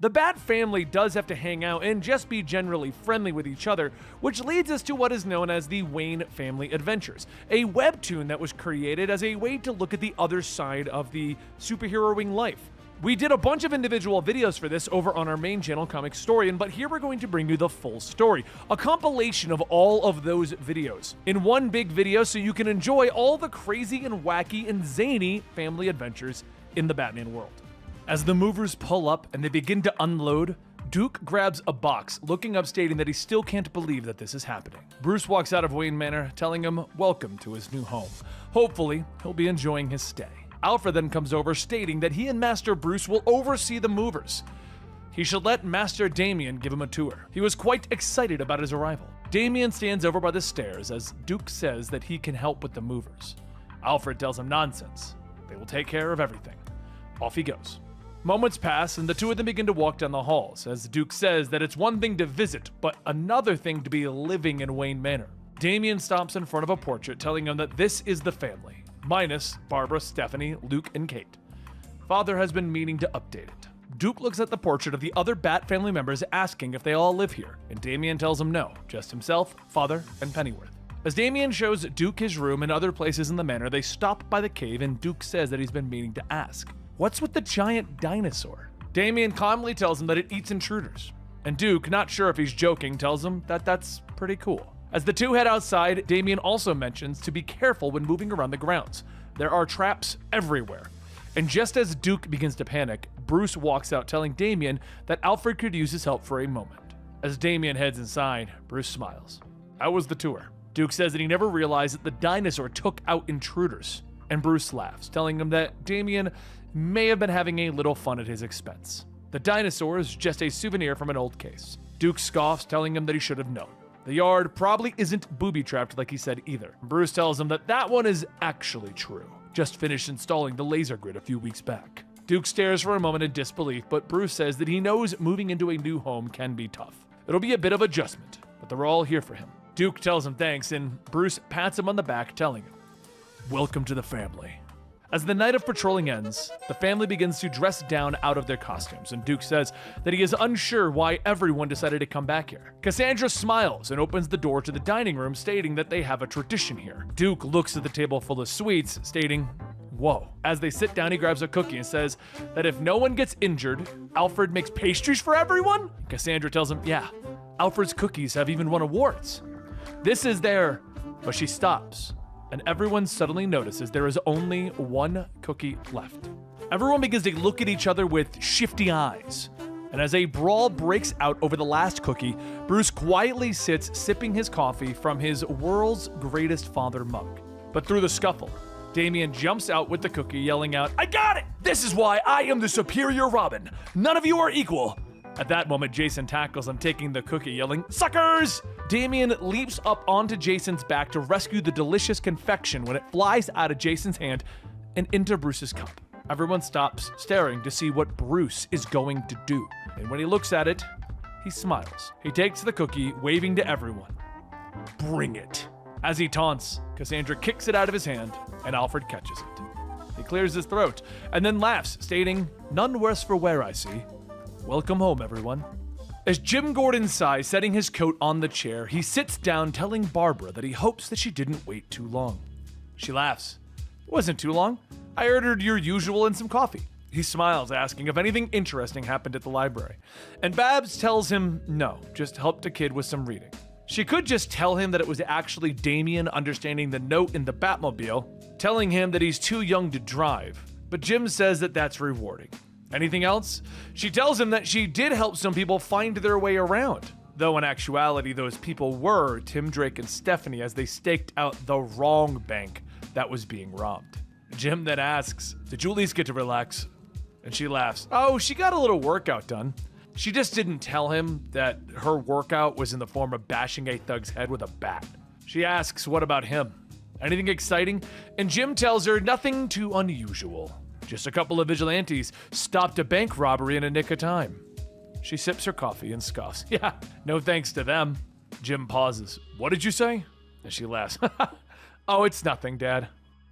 The Bat family does have to hang out and just be generally friendly with each other, which leads us to what is known as the Wayne Family Adventures, a webtoon that was created as a way to look at the other side of the superheroing life. We did a bunch of individual videos for this over on our main channel, Comicstorian, but here we're going to bring you the full story, a compilation of all of those videos in one big video so you can enjoy all the crazy and wacky and zany family adventures in the Batman world. As the movers pull up and they begin to unload, Duke grabs a box, looking up stating that he still can't believe that this is happening. Bruce walks out of Wayne Manor, telling him welcome to his new home. Hopefully, he'll be enjoying his stay. Alfred then comes over stating that he and Master Bruce will oversee the movers. He should let Master Damian give him a tour. He was quite excited about his arrival. Damian stands over by the stairs as Duke says that he can help with the movers. Alfred tells him nonsense. They will take care of everything. Off he goes. Moments pass and the two of them begin to walk down the halls as Duke says that it's one thing to visit, but another thing to be living in Wayne Manor. Damian stops in front of a portrait telling him that this is the family. Minus Barbara, Stephanie, Luke, and Kate. Father has been meaning to update it. Duke looks at the portrait of the other Bat family members asking if they all live here, and Damian tells him no, just himself, Father, and Pennyworth. As Damian shows Duke his room and other places in the manor, they stop by the cave and Duke says that he's been meaning to ask, what's with the giant dinosaur? Damian calmly tells him that it eats intruders, and Duke, not sure if he's joking, tells him that that's pretty cool. As the two head outside, Damian also mentions to be careful when moving around the grounds. There are traps everywhere. And just as Duke begins to panic, Bruce walks out telling Damian that Alfred could use his help for a moment. As Damian heads inside, Bruce smiles. How was the tour? Duke says that he never realized that the dinosaur took out intruders. And Bruce laughs, telling him that Damian may have been having a little fun at his expense. The dinosaur is just a souvenir from an old case. Duke scoffs, telling him that he should have known. The yard probably isn't booby-trapped like he said either. Bruce tells him that that one is actually true. Just finished installing the laser grid a few weeks back. Duke stares for a moment in disbelief, but Bruce says that he knows moving into a new home can be tough. It'll be a bit of adjustment, but they're all here for him. Duke tells him thanks, and Bruce pats him on the back, telling him, welcome to the family. As the night of patrolling ends, the family begins to dress down out of their costumes, and Duke says that he is unsure why everyone decided to come back here. Cassandra smiles and opens the door to the dining room, stating that they have a tradition here. Duke looks at the table full of sweets, stating, whoa. As they sit down, he grabs a cookie and says that if no one gets injured, Alfred makes pastries for everyone? Cassandra tells him, yeah, Alfred's cookies have even won awards. This is their... But she stops, and everyone suddenly notices there is only one cookie left. Everyone begins to look at each other with shifty eyes. And as a brawl breaks out over the last cookie, Bruce quietly sits sipping his coffee from his world's greatest father mug. But through the scuffle, Damian jumps out with the cookie, yelling out, I got it! This is why I am the superior Robin. None of you are equal. At that moment, Jason tackles him, taking the cookie, yelling, suckers! Damian leaps up onto Jason's back to rescue the delicious confection when it flies out of Jason's hand and into Bruce's cup. Everyone stops, staring to see what Bruce is going to do. And when he looks at it, he smiles. He takes the cookie, waving to everyone. Bring it. As he taunts, Cassandra kicks it out of his hand, and Alfred catches it. He clears his throat, and then laughs, stating, none worse for wear, I see. Welcome home, everyone. As Jim Gordon sighs, setting his coat on the chair, he sits down telling Barbara that he hopes that she didn't wait too long. She laughs. It wasn't too long. I ordered your usual and some coffee. He smiles, asking if anything interesting happened at the library. And Babs tells him no, just helped a kid with some reading. She could just tell him that it was actually Damian understanding the note in the Batmobile, telling him that he's too young to drive, but Jim says that that's rewarding. Anything else? She tells him that she did help some people find their way around, though in actuality those people were Tim Drake and Stephanie as they staked out the wrong bank that was being robbed. Jim then asks, did you at least get to relax? And she laughs, oh, she got a little workout done. She just didn't tell him that her workout was in the form of bashing a thug's head with a bat. She asks, what about him? Anything exciting? And Jim tells her nothing too unusual. Just a couple of vigilantes stopped a bank robbery in a nick of time. She sips her coffee and scoffs. Yeah, no thanks to them. Jim pauses. What did you say? And she laughs. Oh, it's nothing, Dad.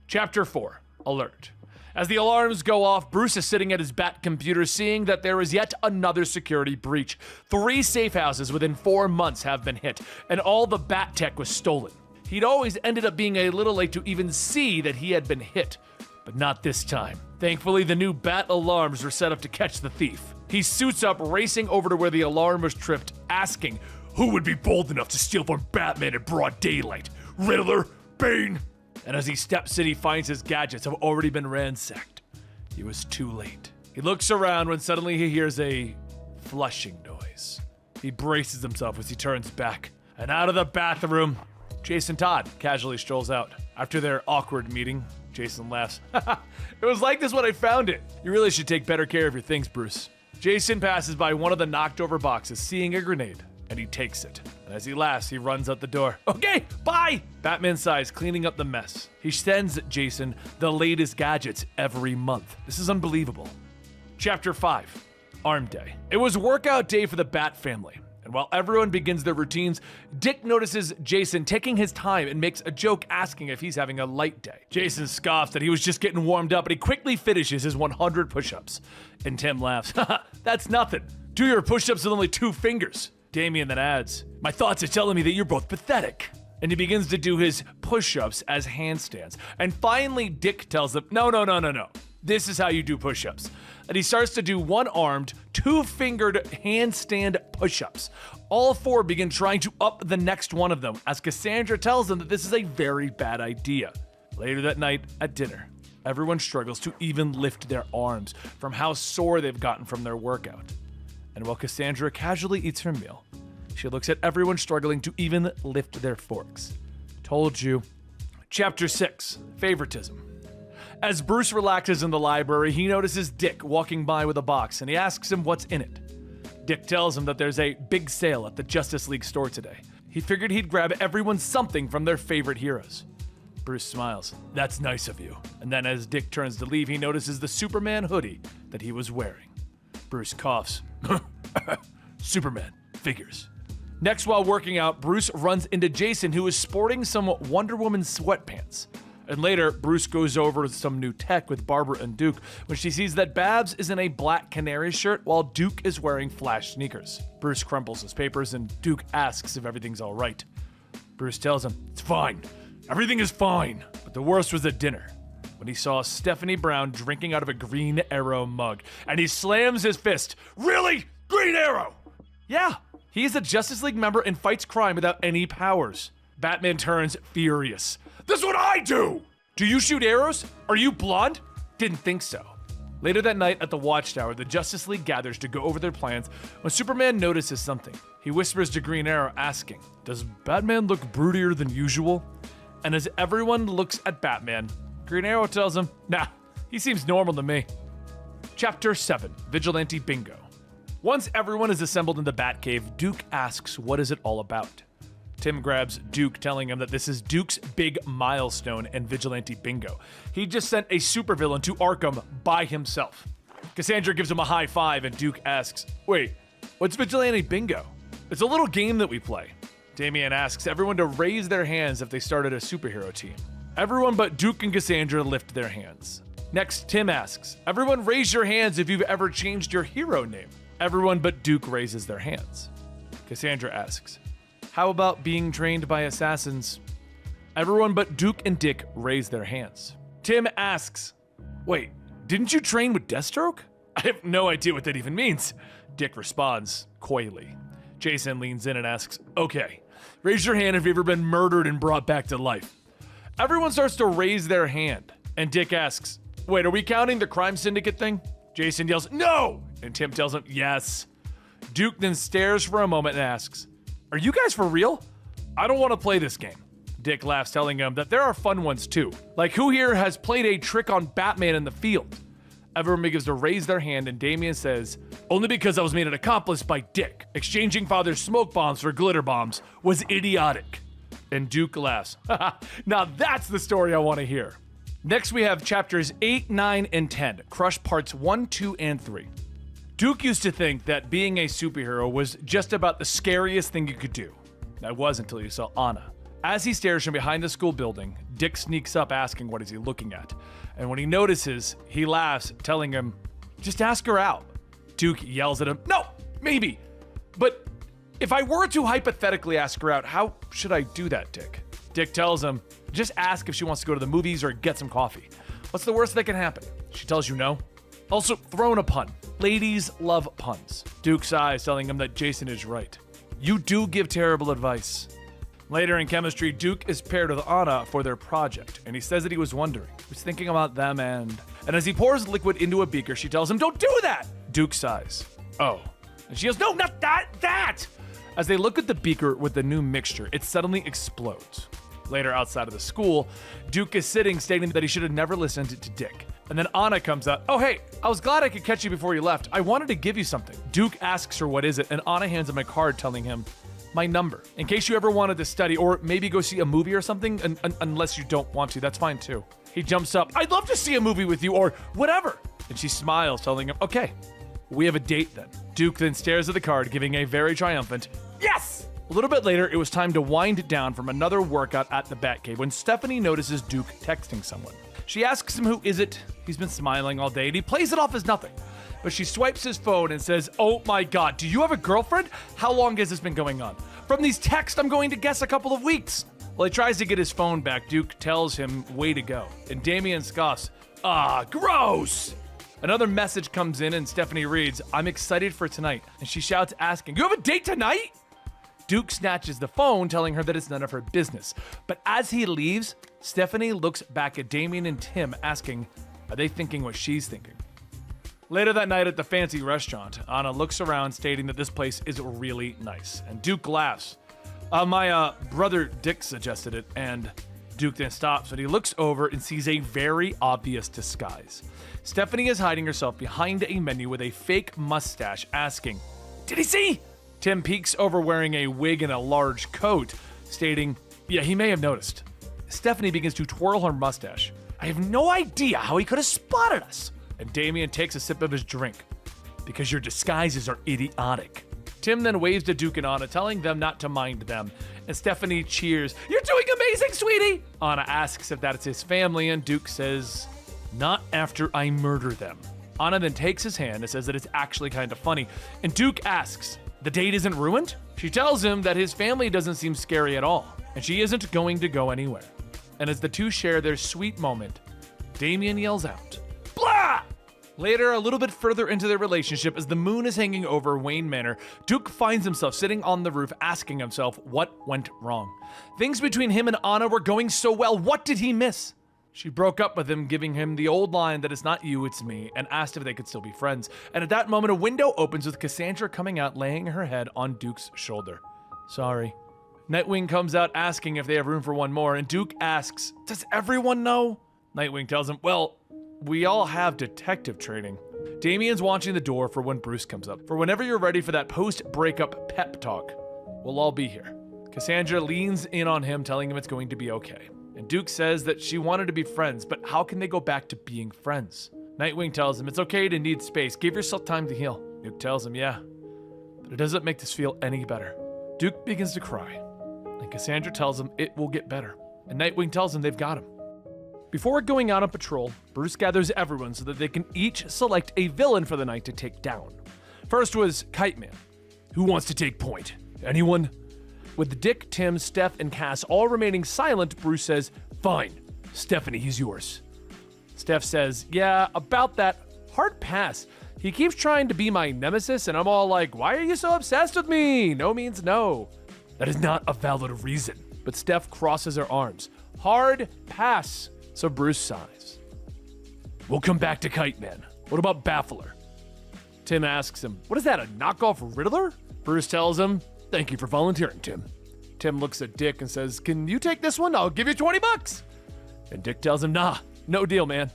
Chapter 4. Alert. As the alarms go off, Bruce is sitting at his Bat computer seeing that there is yet another security breach. 3 safe houses within 4 months have been hit, and all the Bat tech was stolen. He'd always ended up being a little late to even see that he had been hit, but not this time. Thankfully, the new Bat alarms were set up to catch the thief. He suits up, racing over to where the alarm was tripped, asking, who would be bold enough to steal from Batman in broad daylight? Riddler? Bane? And as he steps in, he finds his gadgets have already been ransacked. He was too late. He looks around when suddenly he hears a flushing noise. He braces himself as he turns back. And out of the bathroom, Jason Todd casually strolls out. After their awkward meeting, Jason laughs. It was like this when I found it. You really should take better care of your things, Bruce. Jason passes by one of the knocked over boxes, seeing a grenade, and he takes it. And as he laughs, he runs out the door. Okay, bye! Batman sighs, cleaning up the mess. He sends Jason the latest gadgets every month. This is unbelievable. Chapter 5, Arm Day. It was workout day for the Bat family. And while everyone begins their routines, Dick notices Jason taking his time and makes a joke asking if he's having a light day. Jason scoffs that he was just getting warmed up, and he quickly finishes his 100 push-ups. And Tim laughs. Haha, that's nothing. Do your push-ups with only 2 fingers. Damian then adds, my thoughts are telling me that you're both pathetic. And he begins to do his push-ups as handstands. And finally, Dick tells him, no. This is how you do push-ups. And he starts to do one-armed, 2-fingered handstand push-ups. All 4 begin trying to up the next one of them, as Cassandra tells them that this is a very bad idea. Later that night, at dinner, everyone struggles to even lift their arms from how sore they've gotten from their workout. And while Cassandra casually eats her meal, she looks at everyone struggling to even lift their forks. Told you. Chapter 6, Favoritism. As Bruce relaxes in the library, he notices Dick walking by with a box, and he asks him what's in it. Dick tells him that there's a big sale at the Justice League store today. He figured he'd grab everyone something from their favorite heroes. Bruce smiles. That's nice of you. And then as Dick turns to leave, he notices the Superman hoodie that he was wearing. Bruce coughs. Superman. Figures. Next, while working out, Bruce runs into Jason, who is sporting some Wonder Woman sweatpants. And later, Bruce goes over some new tech with Barbara and Duke when she sees that Babs is in a black canary shirt while Duke is wearing Flash sneakers. Bruce crumples his papers and Duke asks if everything's all right. Bruce tells him, it's fine. Everything is fine. But the worst was at dinner, when he saw Stephanie Brown drinking out of a Green Arrow mug, and he slams his fist. Really? Green Arrow? Yeah, he's a Justice League member and fights crime without any powers. Batman turns furious. That's what I do! Do you shoot arrows? Are you blonde? Didn't think so. Later that night at the Watchtower, the Justice League gathers to go over their plans when Superman notices something. He whispers to Green Arrow asking, does Batman look broodier than usual? And as everyone looks at Batman, Green Arrow tells him, nah, he seems normal to me. Chapter 7, Vigilante Bingo. Once everyone is assembled in the Batcave, Duke asks what is it all about. Tim grabs Duke, telling him that this is Duke's big milestone in Vigilante Bingo. He just sent a supervillain to Arkham by himself. Cassandra gives him a high five, and Duke asks, wait, what's Vigilante Bingo? It's a little game that we play. Damian asks everyone to raise their hands if they started a superhero team. Everyone but Duke and Cassandra lift their hands. Next, Tim asks, everyone raise your hands if you've ever changed your hero name. Everyone but Duke raises their hands. Cassandra asks, how about being trained by assassins? Everyone but Duke and Dick raise their hands. Tim asks, wait, didn't you train with Deathstroke? I have no idea what that even means. Dick responds, coyly. Jason leans in and asks, okay, raise your hand if you've ever been murdered and brought back to life. Everyone starts to raise their hand, and Dick asks, wait, are we counting the crime syndicate thing? Jason yells, no! And Tim tells him, yes. Duke then stares for a moment and asks, are you guys for real? I don't want to play this game. Dick laughs, telling him that there are fun ones too. Like, who here has played a trick on Batman in the field? Everyone begins to raise their hand, and Damian says, only because I was made an accomplice by Dick. Exchanging father's smoke bombs for glitter bombs was idiotic. And Duke laughs. Now that's the story I want to hear. Next we have chapters 8, 9, and 10, Crush parts 1, 2, and 3. Duke used to think that being a superhero was just about the scariest thing you could do. That was until you saw Anna. As he stares from behind the school building, Dick sneaks up asking what is he looking at. And when he notices, he laughs, telling him, just ask her out. Duke yells at him, no, maybe. But if I were to hypothetically ask her out, how should I do that, Dick? Dick tells him, just ask if she wants to go to the movies or get some coffee. What's the worst that can happen? She tells you no? Also, throw in a pun. Ladies love puns. Duke sighs, telling him that Jason is right. You do give terrible advice. Later in chemistry, Duke is paired with Anna for their project, and he says that he was wondering. He was thinking about them and as he pours liquid into a beaker, she tells him, don't do that! Duke sighs. Oh. And she goes, no, not that! As they look at the beaker with the new mixture, it suddenly explodes. Later, outside of the school, Duke is sitting, stating that he should have never listened to Dick. And then Anna comes out. Oh, hey, I was glad I could catch you before you left. I wanted to give you something. Duke asks her what is it, and Anna hands him a card telling him, my number. In case you ever wanted to study or maybe go see a movie or something, unless you don't want to, that's fine too. He jumps up. I'd love to see a movie with you or whatever. And she smiles, telling him, okay, we have a date then. Duke then stares at the card, giving a very triumphant, yes! A little bit later, it was time to wind down from another workout at the Batcave when Stephanie notices Duke texting someone. She asks him who is it. He's been smiling all day and he plays it off as nothing. But she swipes his phone and says, oh my God, do you have a girlfriend? How long has this been going on? From these texts, I'm going to guess a couple of weeks. While he tries to get his phone back, Duke tells him, way to go. And Damien scoffs, gross! Another message comes in and Stephanie reads, I'm excited for tonight. And she shouts asking, you have a date tonight? Duke snatches the phone, telling her that it's none of her business. But as he leaves, Stephanie looks back at Damien and Tim asking, are they thinking what she's thinking? Later that night at the fancy restaurant, Anna looks around stating that this place is really nice. And Duke laughs. My brother Dick suggested it, and Duke then stops, but he looks over and sees a very obvious disguise. Stephanie is hiding herself behind a menu with a fake mustache, asking, did he see? Tim peeks over wearing a wig and a large coat, stating, yeah, he may have noticed. Stephanie begins to twirl her mustache. I have no idea how he could have spotted us. And Damien takes a sip of his drink. Because your disguises are idiotic. Tim then waves to Duke and Anna, telling them not to mind them. And Stephanie cheers, you're doing amazing, sweetie! Anna asks if that's his family, and Duke says, not after I murder them. Anna then takes his hand and says that it's actually kind of funny. And Duke asks, the date isn't ruined? She tells him that his family doesn't seem scary at all, and she isn't going to go anywhere. And as the two share their sweet moment, Damien yells out, blah! Later, a little bit further into their relationship, as the moon is hanging over Wayne Manor, Duke finds himself sitting on the roof asking himself what went wrong. Things between him and Anna were going so well, what did he miss? She broke up with him, giving him the old line that it's not you, it's me, and asked if they could still be friends. And at that moment, a window opens with Cassandra coming out, laying her head on Duke's shoulder. Sorry. Nightwing comes out asking if they have room for one more, and Duke asks, does everyone know? Nightwing tells him, well, we all have detective training. Damien's watching the door for when Bruce comes up. For whenever you're ready for that post-breakup pep talk, we'll all be here. Cassandra leans in on him, telling him it's going to be okay. And Duke says that she wanted to be friends, but how can they go back to being friends? Nightwing tells him it's okay to need space. Give yourself time to heal. Duke tells him, yeah, but it doesn't make this feel any better. Duke begins to cry, and Cassandra tells him it will get better. And Nightwing tells him they've got him. Before going out on patrol, Bruce gathers everyone so that they can each select a villain for the night to take down. First was Kite Man. Who wants to take point? Anyone? With Dick, Tim, Steph, and Cass all remaining silent, Bruce says, fine, Stephanie, he's yours. Steph says, yeah, about that, hard pass. He keeps trying to be my nemesis, and I'm all like, why are you so obsessed with me? No means no. That is not a valid reason. But Steph crosses her arms. Hard pass. So Bruce sighs. We'll come back to Kite Man. What about Baffler? Tim asks him, what is that, a knockoff Riddler? Bruce tells him, thank you for volunteering, Tim. Tim looks at Dick and says, can you take this one? I'll give you $20. And Dick tells him, nah, no deal, man.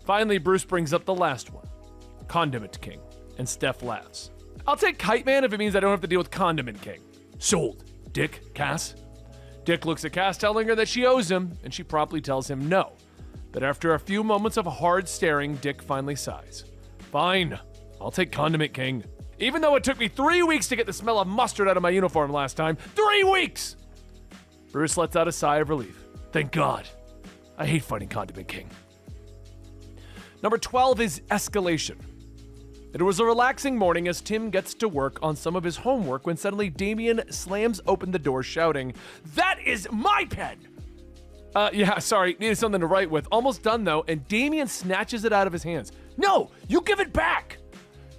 Finally, Bruce brings up the last one, Condiment King, and Steph laughs. I'll take Kite Man if it means I don't have to deal with Condiment King. Sold. Dick, Cass? Dick looks at Cass, telling her that she owes him, and she promptly tells him no. But after a few moments of hard staring, Dick finally sighs. Fine, I'll take Condiment King. Even though it took me 3 weeks to get the smell of mustard out of my uniform last time. 3 weeks! Bruce lets out a sigh of relief. Thank God. I hate fighting Condiment King. Number 12 is escalation. It was a relaxing morning as Tim gets to work on some of his homework when suddenly Damien slams open the door shouting, "That is my pen!" Yeah, sorry, needed something to write with. Almost done though, and Damien snatches it out of his hands. "No, you give it back!"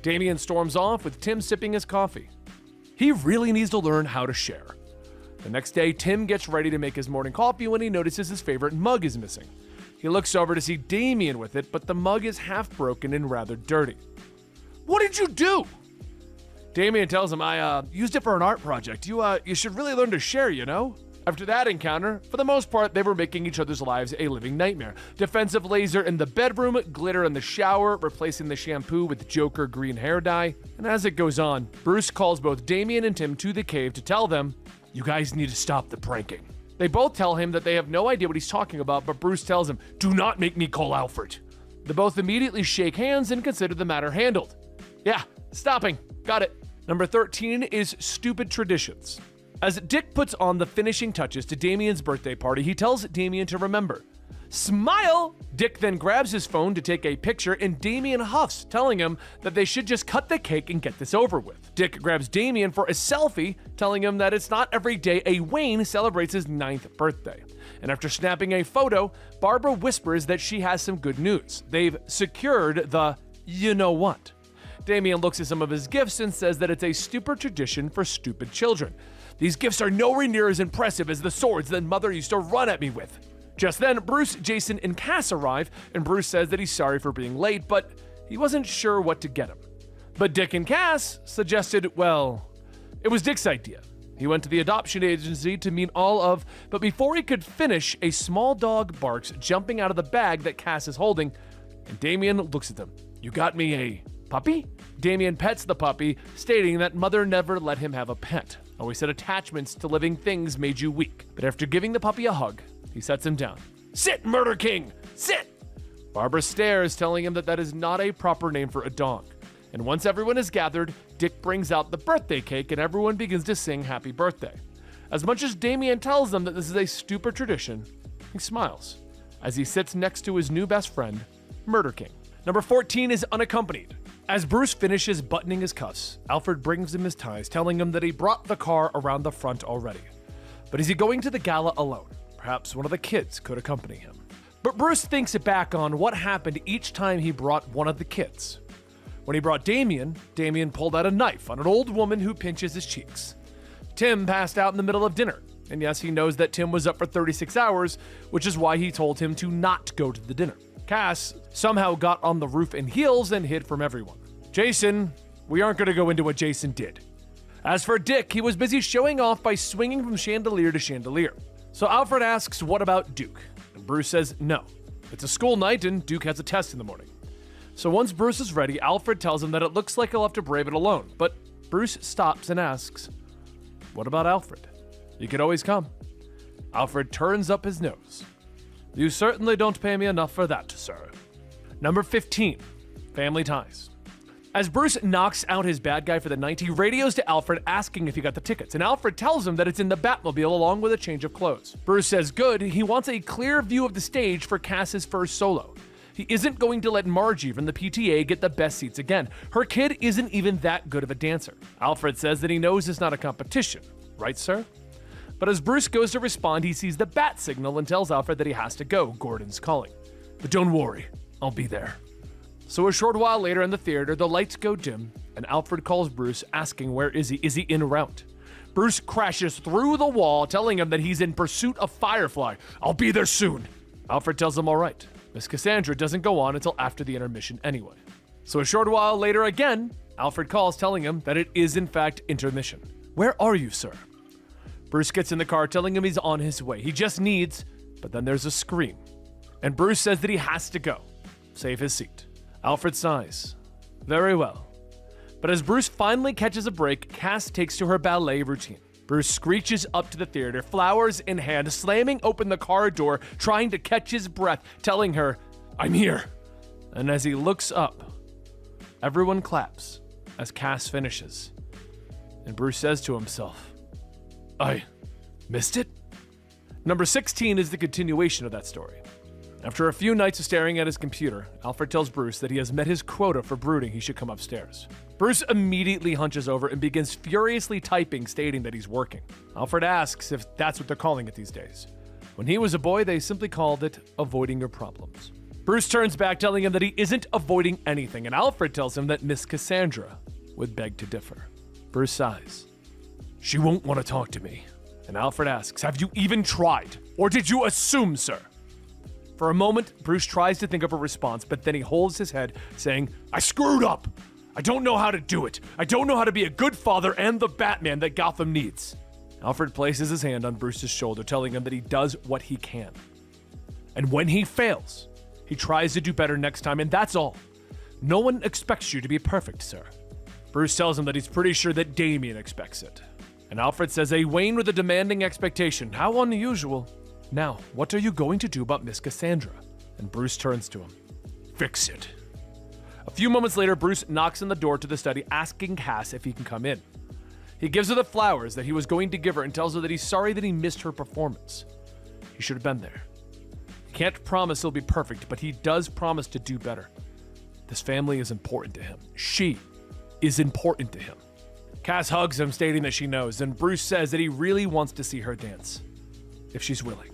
Damien storms off with Tim sipping his coffee. He really needs to learn how to share. The next day, Tim gets ready to make his morning coffee when he notices his favorite mug is missing. He looks over to see Damien with it, but the mug is half broken and rather dirty. "What did you do?" Damien tells him, I used it for an art project. You should really learn to share, you know? After that encounter, for the most part, they were making each other's lives a living nightmare. Defensive laser in the bedroom, glitter in the shower, replacing the shampoo with Joker green hair dye. And as it goes on, Bruce calls both Damien and Tim to the cave to tell them, "You guys need to stop the pranking." They both tell him that they have no idea what he's talking about, but Bruce tells him, "Do not make me call Alfred." They both immediately shake hands and consider the matter handled. Yeah, stopping. Got it. Number 13 is stupid traditions. As Dick puts on the finishing touches to Damien's birthday party, he tells Damien to remember. Smile! Dick then grabs his phone to take a picture and Damien huffs, telling him that they should just cut the cake and get this over with. Dick grabs Damien for a selfie, telling him that it's not every day a Wayne celebrates his 9th birthday. And after snapping a photo, Barbara whispers that she has some good news. They've secured the you-know-what. Damien looks at some of his gifts and says that it's a stupid tradition for stupid children. These gifts are nowhere near as impressive as the swords that Mother used to run at me with. Just then, Bruce, Jason, and Cass arrive, and Bruce says that he's sorry for being late, but he wasn't sure what to get him. But Dick and Cass suggested, well, it was Dick's idea. He went to the adoption agency to meet all of, but before he could finish, a small dog barks, jumping out of the bag that Cass is holding, and Damien looks at them. "You got me a puppy?" Damien pets the puppy, stating that Mother never let him have a pet. Always said attachments to living things made you weak. But after giving the puppy a hug, he sets him down. "Sit, Murder King! Sit!" Barbara stares, telling him that that is not a proper name for a dog. And once everyone is gathered, Dick brings out the birthday cake and everyone begins to sing happy birthday. As much as Damien tells them that this is a stupid tradition, he smiles as he sits next to his new best friend, Murder King. Number 14 is unaccompanied. As Bruce finishes buttoning his cuffs, Alfred brings him his ties, telling him that he brought the car around the front already. But is he going to the gala alone? Perhaps one of the kids could accompany him. But Bruce thinks back on what happened each time he brought one of the kids. When he brought Damien, Damien pulled out a knife on an old woman who pinches his cheeks. Tim passed out in the middle of dinner, and yes, he knows that Tim was up for 36 hours, which is why he told him to not go to the dinner. Cass somehow got on the roof in heels and hid from everyone. Jason, we aren't going to go into what Jason did. As for Dick, he was busy showing off by swinging from chandelier to chandelier. So Alfred asks, what about Duke? And Bruce says no. It's a school night and Duke has a test in the morning. So once Bruce is ready, Alfred tells him that it looks like he'll have to brave it alone. But Bruce stops and asks, what about Alfred? He could always come. Alfred turns up his nose. You certainly don't pay me enough for that, sir. Number 15, family ties. As Bruce knocks out his bad guy for the night, he radios to Alfred asking if he got the tickets, and Alfred tells him that it's in the Batmobile along with a change of clothes. Bruce says good, he wants a clear view of the stage for Cass's first solo. He isn't going to let Margie from the PTA get the best seats again. Her kid isn't even that good of a dancer. Alfred says that he knows it's not a competition. Right, sir? But as Bruce goes to respond, he sees the bat signal and tells Alfred that he has to go. Gordon's calling. But don't worry, I'll be there. So a short while later in the theater, the lights go dim, and Alfred calls Bruce, asking where is he? Is he en route? Bruce crashes through the wall, telling him that he's in pursuit of Firefly. I'll be there soon. Alfred tells him all right. Miss Cassandra doesn't go on until after the intermission anyway. So a short while later again, Alfred calls, telling him that it is in fact intermission. Where are you, sir? Bruce gets in the car, telling him he's on his way. He just needs, but then there's a scream. And Bruce says that he has to go. Save his seat. Alfred sighs. Very well. But as Bruce finally catches a break, Cass takes to her ballet routine. Bruce screeches up to the theater, flowers in hand, slamming open the car door, trying to catch his breath, telling her, I'm here. And as he looks up, everyone claps as Cass finishes. And Bruce says to himself, I missed it? Number 16 is the continuation of that story. After a few nights of staring at his computer, Alfred tells Bruce that he has met his quota for brooding. He should come upstairs. Bruce immediately hunches over and begins furiously typing, stating that he's working. Alfred asks if that's what they're calling it these days. When he was a boy, they simply called it avoiding your problems. Bruce turns back, telling him that he isn't avoiding anything, and Alfred tells him that Miss Cassandra would beg to differ. Bruce sighs. She won't want to talk to me. And Alfred asks, have you even tried? Or did you assume, sir? For a moment, Bruce tries to think of a response, but then he holds his head, saying, I screwed up. I don't know how to do it. I don't know how to be a good father and the Batman that Gotham needs. Alfred places his hand on Bruce's shoulder, telling him that he does what he can. And when he fails, he tries to do better next time, and that's all. No one expects you to be perfect, sir. Bruce tells him that he's pretty sure that Damian expects it. And Alfred says, a Wayne with a demanding expectation. How unusual. Now, what are you going to do about Miss Cassandra? And Bruce turns to him. Fix it. A few moments later, Bruce knocks on the door to the study, asking Cass if he can come in. He gives her the flowers that he was going to give her and tells her that he's sorry that he missed her performance. He should have been there. He can't promise he'll be perfect, but he does promise to do better. This family is important to him. She is important to him. Cass hugs him, stating that she knows, and Bruce says that he really wants to see her dance, if she's willing.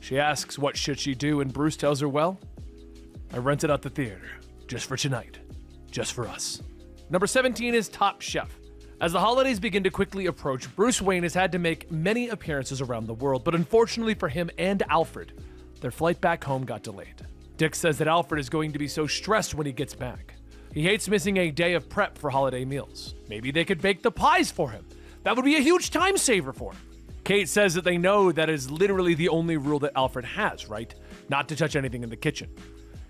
She asks what should she do, and Bruce tells her, well, I rented out the theater, just for tonight, just for us. Number 17 is Top Chef. As the holidays begin to quickly approach, Bruce Wayne has had to make many appearances around the world, but unfortunately for him and Alfred, their flight back home got delayed. Dick says that Alfred is going to be so stressed when he gets back. He hates missing a day of prep for holiday meals. Maybe they could bake the pies for him. That would be a huge time saver for him. Kate says that they know that is literally the only rule that Alfred has, right? Not to touch anything in the kitchen.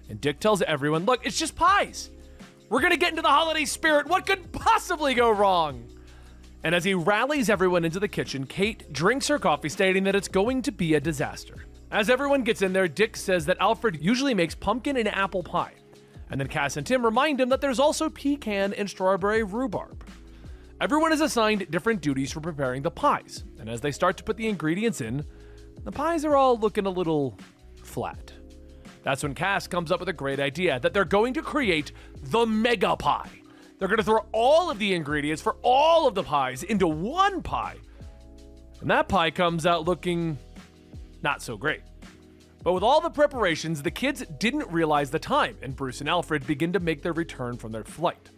And Dick tells everyone, look, it's just pies. We're gonna get into the holiday spirit. What could possibly go wrong? And as he rallies everyone into the kitchen, Kate drinks her coffee, stating that it's going to be a disaster. As everyone gets in there, Dick says that Alfred usually makes pumpkin and apple pie. And then Cass and Tim remind him that there's also pecan and strawberry rhubarb. Everyone is assigned different duties for preparing the pies, and as they start to put the ingredients in, the pies are all looking a little flat. That's when Cass comes up with a great idea, that they're going to create the mega pie. They're going to throw all of the ingredients for all of the pies into one pie. And that pie comes out looking not so great. But with all the preparations, the kids didn't realize the time, and Bruce and Alfred begin to make their return from their flight.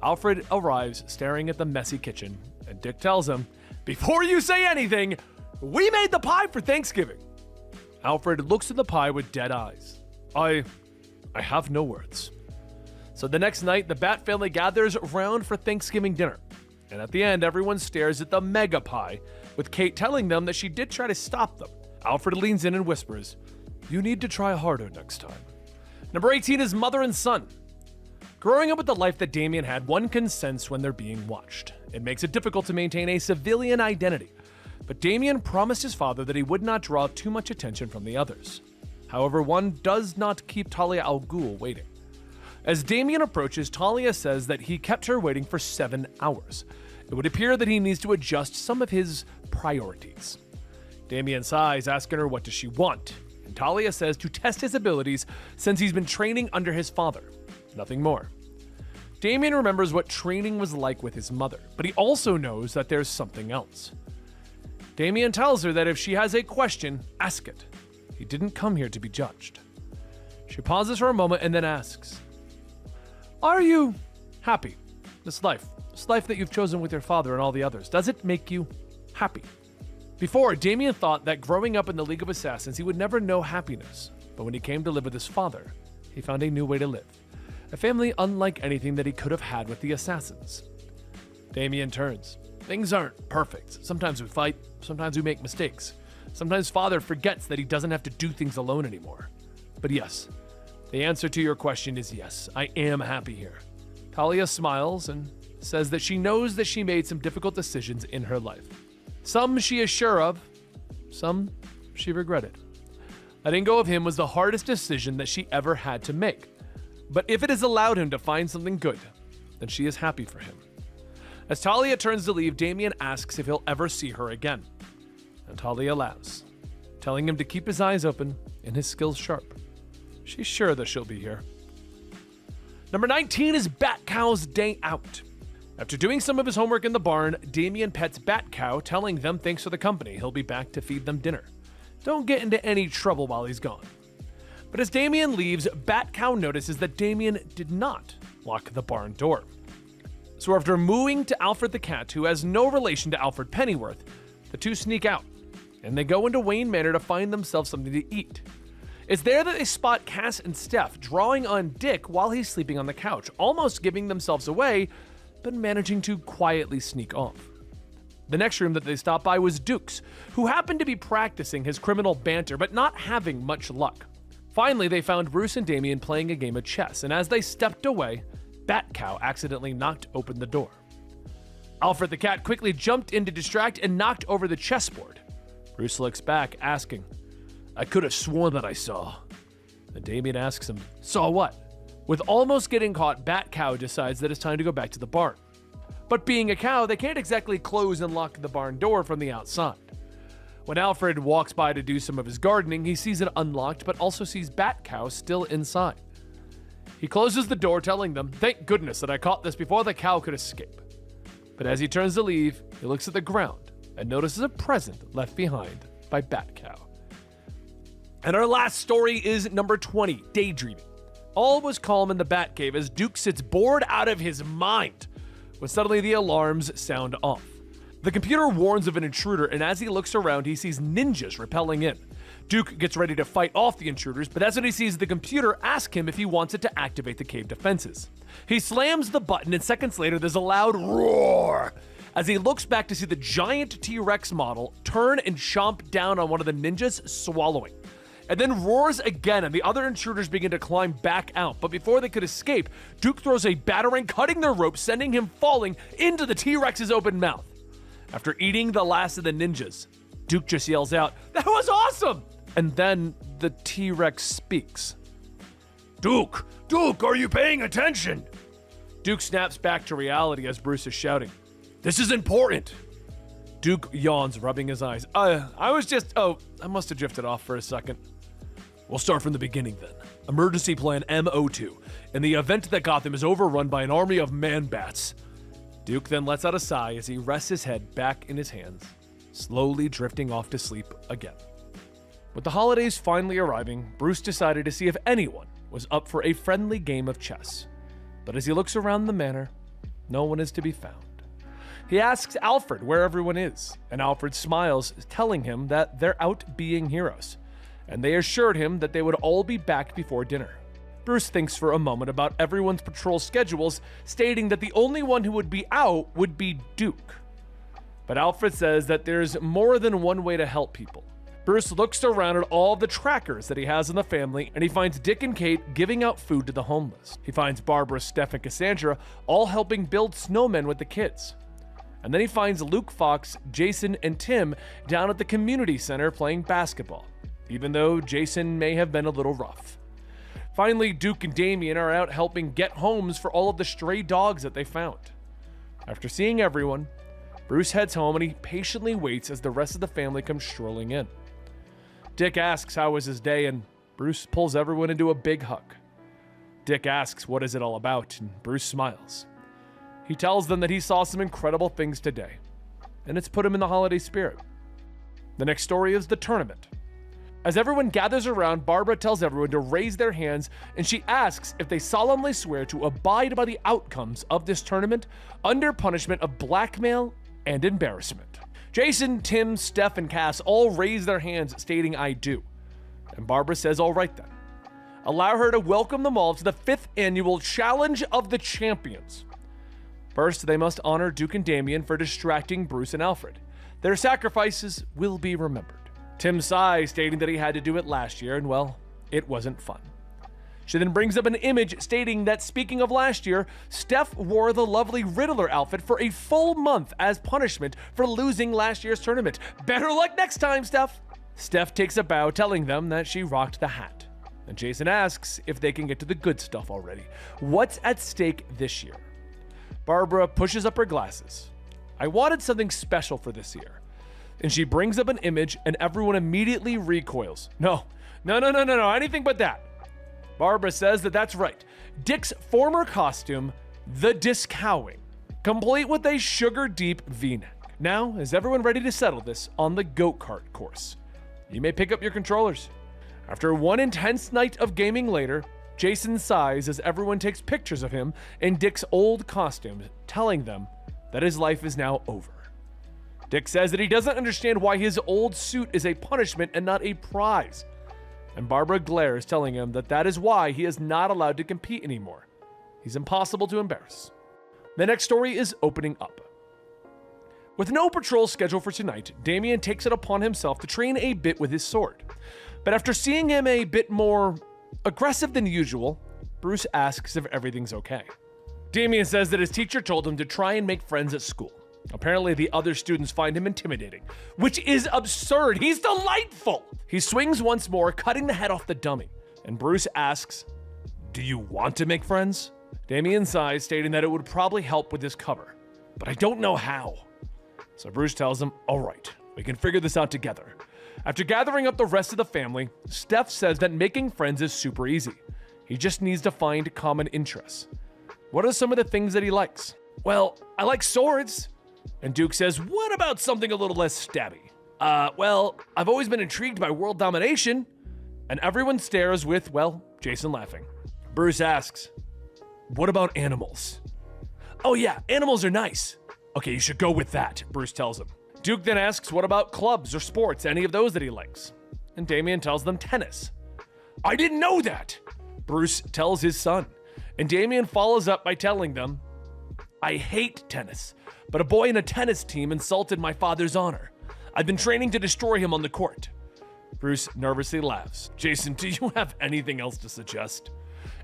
Alfred arrives staring at the messy kitchen, and Dick tells him, before you say anything, we made the pie for Thanksgiving. Alfred looks at the pie with dead eyes. I have no words. So the next night, the Bat family gathers around for Thanksgiving dinner. And at the end, everyone stares at the mega pie, with Kate telling them that she did try to stop them. Alfred leans in and whispers, you need to try harder next time. Number 18 is Mother and Son. Growing up with the life that Damian had, one can sense when they're being watched. It makes it difficult to maintain a civilian identity. But Damian promised his father that he would not draw too much attention from the others. However, one does not keep Talia al Ghul waiting. As Damian approaches, Talia says that he kept her waiting for 7 hours. It would appear that he needs to adjust some of his priorities. Damian sighs, asking her what does she want, and Talia says to test his abilities since he's been training under his father. Nothing more. Damian remembers what training was like with his mother, but he also knows that there's something else. Damian tells her that if she has a question, ask it. He didn't come here to be judged. She pauses for a moment and then asks, are you happy? This life that you've chosen with your father and all the others, does it make you happy? Before, Damian thought that growing up in the League of Assassins, he would never know happiness. But when he came to live with his father, he found a new way to live. A family unlike anything that he could have had with the Assassins. Damian turns. Things aren't perfect. Sometimes we fight, sometimes we make mistakes. Sometimes father forgets that he doesn't have to do things alone anymore. But yes, the answer to your question is yes, I am happy here. Talia smiles and says that she knows that she made some difficult decisions in her life. Some she is sure of, some she regretted. Letting go of him was the hardest decision that she ever had to make. But if it has allowed him to find something good, then she is happy for him. As Talia turns to leave, Damian asks if he'll ever see her again. And Talia laughs. telling him to keep his eyes open and his skills sharp. She's sure that she'll be here. Number 19 is Bat Cow's Day Out. After doing some of his homework in the barn, Damien pets Bat Cow, telling them thanks for the company. He'll be back to feed them dinner. Don't get into any trouble while he's gone. But as Damien leaves, Bat Cow notices that Damien did not lock the barn door. So after mooing to Alfred the cat, who has no relation to Alfred Pennyworth, the two sneak out, and they go into Wayne Manor to find themselves something to eat. It's there that they spot Cass and Steph drawing on Dick while he's sleeping on the couch, almost giving themselves away, but managing to quietly sneak off. The next room that they stopped by was Duke's, who happened to be practicing his criminal banter but not having much luck. Finally, they found Bruce and Damien playing a game of chess, and as they stepped away, Bat Cow accidentally knocked open the door. Alfred the cat quickly jumped in to distract and knocked over the chessboard. Bruce looks back, asking, "I could have sworn that I saw." And Damien asks him, "Saw what?" With almost getting caught, Bat Cow decides that it's time to go back to the barn. But being a cow, they can't exactly close and lock the barn door from the outside. When Alfred walks by to do some of his gardening, he sees it unlocked, but also sees Bat Cow still inside. He closes the door, telling them, "Thank goodness that I caught this before the cow could escape." But as he turns to leave, he looks at the ground and notices a present left behind by Bat Cow. And our last story is number 20, Daydreaming. All was calm in the Batcave as Duke sits bored out of his mind when suddenly the alarms sound off. The computer warns of an intruder, and as he looks around, he sees ninjas rappelling in. Duke gets ready to fight off the intruders, but that's when he sees the computer ask him if he wants it to activate the cave defenses. He slams the button, and seconds later, there's a loud roar as he looks back to see the giant T-Rex model turn and chomp down on one of the ninjas, swallowing. And then roars again, and the other intruders begin to climb back out. But before they could escape, Duke throws a batarang, cutting their rope, sending him falling into the T-Rex's open mouth. After eating the last of the ninjas, Duke just yells out, "That was awesome!" And then the T-Rex speaks. Duke, are you paying attention?" Duke snaps back to reality as Bruce is shouting, "This is important." Duke yawns, rubbing his eyes. I must have drifted off for a second. "We'll start from the beginning then. Emergency Plan MO2. In the event that Gotham is overrun by an army of man-bats." Duke then lets out a sigh as he rests his head back in his hands, slowly drifting off to sleep again. With the holidays finally arriving, Bruce decided to see if anyone was up for a friendly game of chess. But as he looks around the manor, no one is to be found. He asks Alfred where everyone is, and Alfred smiles, telling him that they're out being heroes, and they assured him that they would all be back before dinner. Bruce thinks for a moment about everyone's patrol schedules, stating that the only one who would be out would be Duke. But Alfred says that there's more than one way to help people. Bruce looks around at all the trackers that he has in the family, and he finds Dick and Kate giving out food to the homeless. He finds Barbara, Steph, and Cassandra all helping build snowmen with the kids. And then he finds Luke, Fox, Jason, and Tim down at the community center playing basketball, even though Jason may have been a little rough. Finally, Duke and Damien are out helping get homes for all of the stray dogs that they found. After seeing everyone, Bruce heads home and he patiently waits as the rest of the family comes strolling in. Dick asks how was his day, and Bruce pulls everyone into a big hug. Dick asks what is it all about, and Bruce smiles. He tells them that he saw some incredible things today, and it's put him in the holiday spirit. The next story is the tournament. As everyone gathers around, Barbara tells everyone to raise their hands, and she asks if they solemnly swear to abide by the outcomes of this tournament under punishment of blackmail and embarrassment. Jason, Tim, Steph, and Cass all raise their hands, stating "I do." And Barbara says, "All right then. Allow her to welcome them all to the 5th annual Challenge of the Champions." First, they must honor Duke and Damien for distracting Bruce and Alfred. Their sacrifices will be remembered. Tim sighs, stating that he had to do it last year, and well, it wasn't fun. She then brings up an image stating that speaking of last year, Steph wore the lovely Riddler outfit for a full month as punishment for losing last year's tournament. Better luck next time, Steph. Steph takes a bow, telling them that she rocked the hat. And Jason asks if they can get to the good stuff already. What's at stake this year? Barbara pushes up her glasses. "I wanted something special for this year. and she brings up an image and everyone immediately recoils. No, anything but that. Barbara says that that's right. Dick's former costume, the discowing, complete with a sugar-deep V-neck. Now, is everyone ready to settle this on the go-kart course? You may pick up your controllers. After one intense night of gaming later, Jason sighs as everyone takes pictures of him in Dick's old costume, telling them that his life is now over. Dick says that he doesn't understand why his old suit is a punishment and not a prize. And Barbara glares, telling him that that is why he is not allowed to compete anymore. He's impossible to embarrass. The next story is opening up. With no patrol scheduled for tonight, Damien takes it upon himself to train a bit with his sword. But after seeing him a bit more aggressive than usual, Bruce asks if everything's okay. Damien says that his teacher told him to try and make friends at school. Apparently, the other students find him intimidating, which is absurd. He's delightful. He swings once more, cutting the head off the dummy. And Bruce asks, "Do you want to make friends?" Damien sighs, stating that it would probably help with his cover. But I don't know how. So Bruce tells him, "All right, we can figure this out together." After gathering up the rest of the family, Steph says that making friends is super easy. He just needs to find common interests. What are some of the things that he likes? "Well, I like swords." And Duke says, "What about something a little less stabby?" Well, I've always been intrigued by world domination." And everyone stares with, well, Jason laughing. Bruce asks, "What about animals?" "Oh yeah, animals are nice." "Okay, you should go with that," Bruce tells him. Duke then asks what about clubs or sports, any of those that he likes. And Damien tells them tennis. "I didn't know that," Bruce tells his son. And Damien follows up by telling them, "I hate tennis, but a boy in a tennis team insulted my father's honor. I've been training to destroy him on the court." Bruce nervously laughs. "Jason, do you have anything else to suggest?"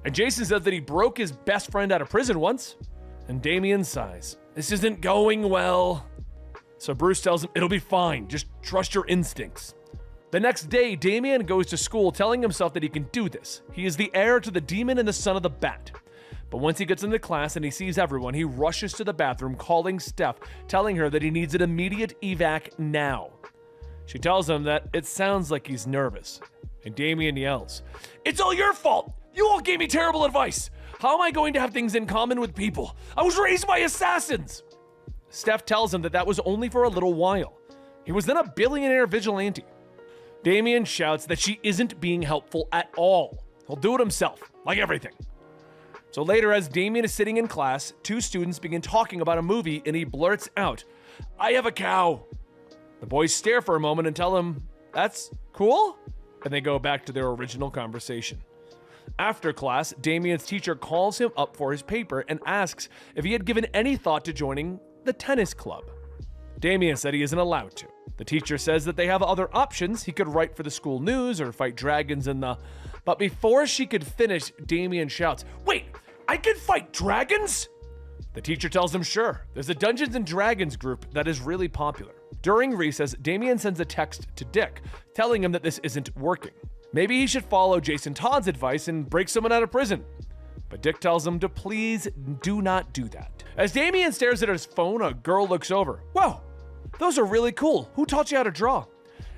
And Jason says that he broke his best friend out of prison once. And Damien sighs. "This isn't going well." So Bruce tells him it'll be fine, just trust your instincts. The next day, Damien goes to school telling himself that he can do this. He is the heir to the demon and the son of the bat. But once he gets into class and he sees everyone, he rushes to the bathroom, calling Steph, telling her that he needs an immediate evac now. She tells him that it sounds like he's nervous. And Damien yells, "It's all your fault! You all gave me terrible advice! How am I going to have things in common with people? I was raised by assassins!" Steph tells him that that was only for a little while. He was then a billionaire vigilante. Damien shouts that she isn't being helpful at all. He'll do it himself, like everything. So later, as Damien is sitting in class, two students begin talking about a movie and he blurts out, "I have a cow." The boys stare for a moment and tell him, "That's cool?" And they go back to their original conversation. After class, Damien's teacher calls him up for his paper and asks if he had given any thought to joining the tennis club. Damien said he isn't allowed to. The teacher says that they have other options. He could write for the school news or fight dragons in the... But before she could finish, Damien shouts, "Wait, I can fight dragons?" The teacher tells him sure. There's a Dungeons and Dragons group that is really popular. During recess, Damien sends a text to Dick, telling him that this isn't working. Maybe he should follow Jason Todd's advice and break someone out of prison. But Dick tells him to please do not do that. As Damien stares at his phone, a girl looks over. "Whoa, those are really cool. Who taught you how to draw?"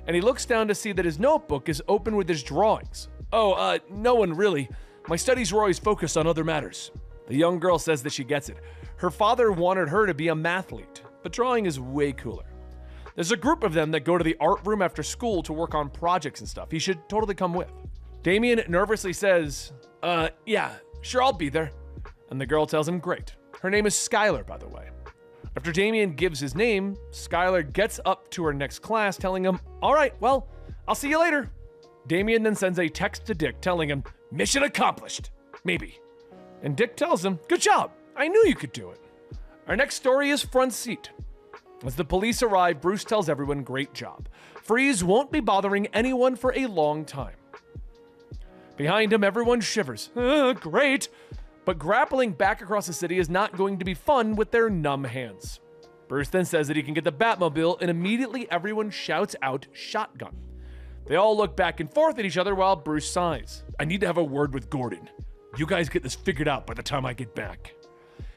And he looks down to see that his notebook is open with his drawings. "Oh, no one really. My studies were always focused on other matters." The young girl says that she gets it. Her father wanted her to be a mathlete, but drawing is way cooler. There's a group of them that go to the art room after school to work on projects and stuff. He should totally come with. Damien nervously says, yeah, sure, I'll be there." And the girl tells him, great. Her name is Skylar, by the way. After Damien gives his name, Skylar gets up to her next class, telling him, "All right, well, I'll see you later." Damien then sends a text to Dick telling him, "Mission accomplished. Maybe." And Dick tells him, "Good job. I knew you could do it." Our next story is Front Seat. As the police arrive, Bruce tells everyone, "Great job. Freeze won't be bothering anyone for a long time." Behind him, everyone shivers. Great. But grappling back across the city is not going to be fun with their numb hands. Bruce then says that he can get the Batmobile, and immediately everyone shouts out shotgun. They all look back and forth at each other while Bruce sighs. "I need to have a word with Gordon. You guys get this figured out by the time I get back."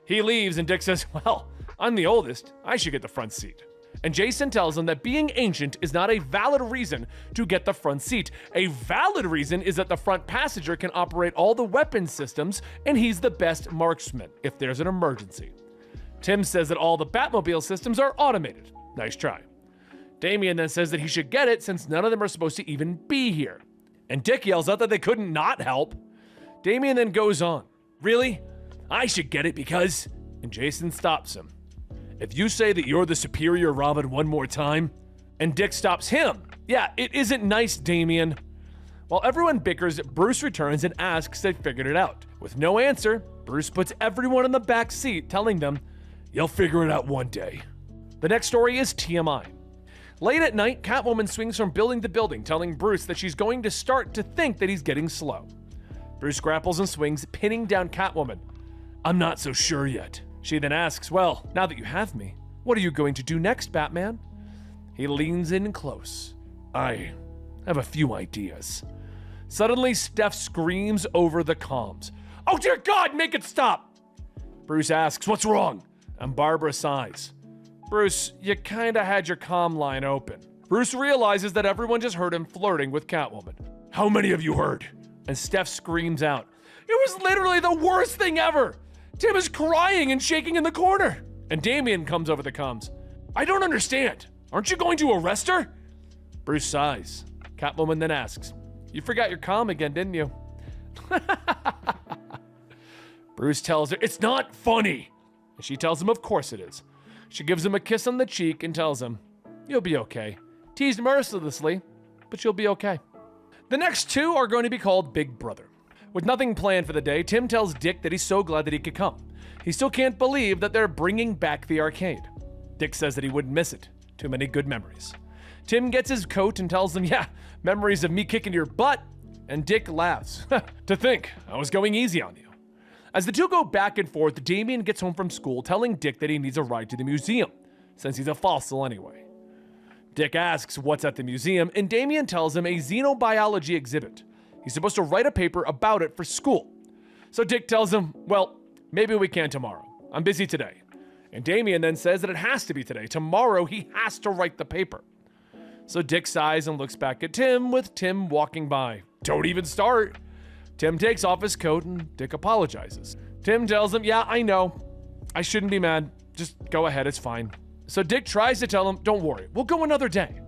He leaves and Dick says, "Well, I'm the oldest. I should get the front seat." And Jason tells him that being ancient is not a valid reason to get the front seat. A valid reason is that the front passenger can operate all the weapon systems, and he's the best marksman if there's an emergency. Tim says that all the Batmobile systems are automated. Nice try. Damian then says that he should get it since none of them are supposed to even be here. And Dick yells out that they couldn't not help. Damian then goes on. Really? I should get it because... And Jason stops him. If you say that you're the superior Robin one more time, and Dick stops him. Yeah, it isn't nice, Damian. While everyone bickers, Bruce returns and asks if they figured it out. With no answer, Bruce puts everyone in the back seat, telling them, you'll figure it out one day. The next story is TMI. Late at night, Catwoman swings from building to building, telling Bruce that she's going to start to think that he's getting slow. Bruce grapples and swings, pinning down Catwoman. I'm not so sure yet. She then asks, well, now that you have me, what are you going to do next, Batman? He leans in close. I have a few ideas. Suddenly, Steph screams over the comms. Oh dear God, make it stop! Bruce asks, what's wrong? And Barbara sighs. Bruce, you kinda had your comm line open. Bruce realizes that everyone just heard him flirting with Catwoman. How many of you heard? And Steph screams out, it was literally the worst thing ever! Tim is crying and shaking in the corner. And Damian comes over the comms. I don't understand. Aren't you going to arrest her? Bruce sighs. Catwoman then asks, you forgot your comm again, didn't you? Bruce tells her, it's not funny. And she tells him, of course it is. She gives him a kiss on the cheek and tells him, you'll be okay. Teased mercilessly, but you'll be okay. The next two are going to be called Big Brother. With nothing planned for the day, Tim tells Dick that he's so glad that he could come. He still can't believe that they're bringing back the arcade. Dick says that he wouldn't miss it. Too many good memories. Tim gets his coat and tells them, yeah, memories of me kicking your butt. And Dick laughs. To think, I was going easy on you. As the two go back and forth, Damian gets home from school telling Dick that he needs a ride to the museum, since he's a fossil anyway. Dick asks what's at the museum, and Damian tells him a xenobiology exhibit. He's supposed to write a paper about it for school. So Dick tells him, well, maybe we can tomorrow. I'm busy today. And Damian then says that it has to be today. Tomorrow he has to write the paper. So Dick sighs and looks back at Tim with Tim walking by. Don't even start. Tim takes off his coat and Dick apologizes. Tim tells him, yeah, I know. I shouldn't be mad. Just go ahead, it's fine. So Dick tries to tell him, don't worry, we'll go another day.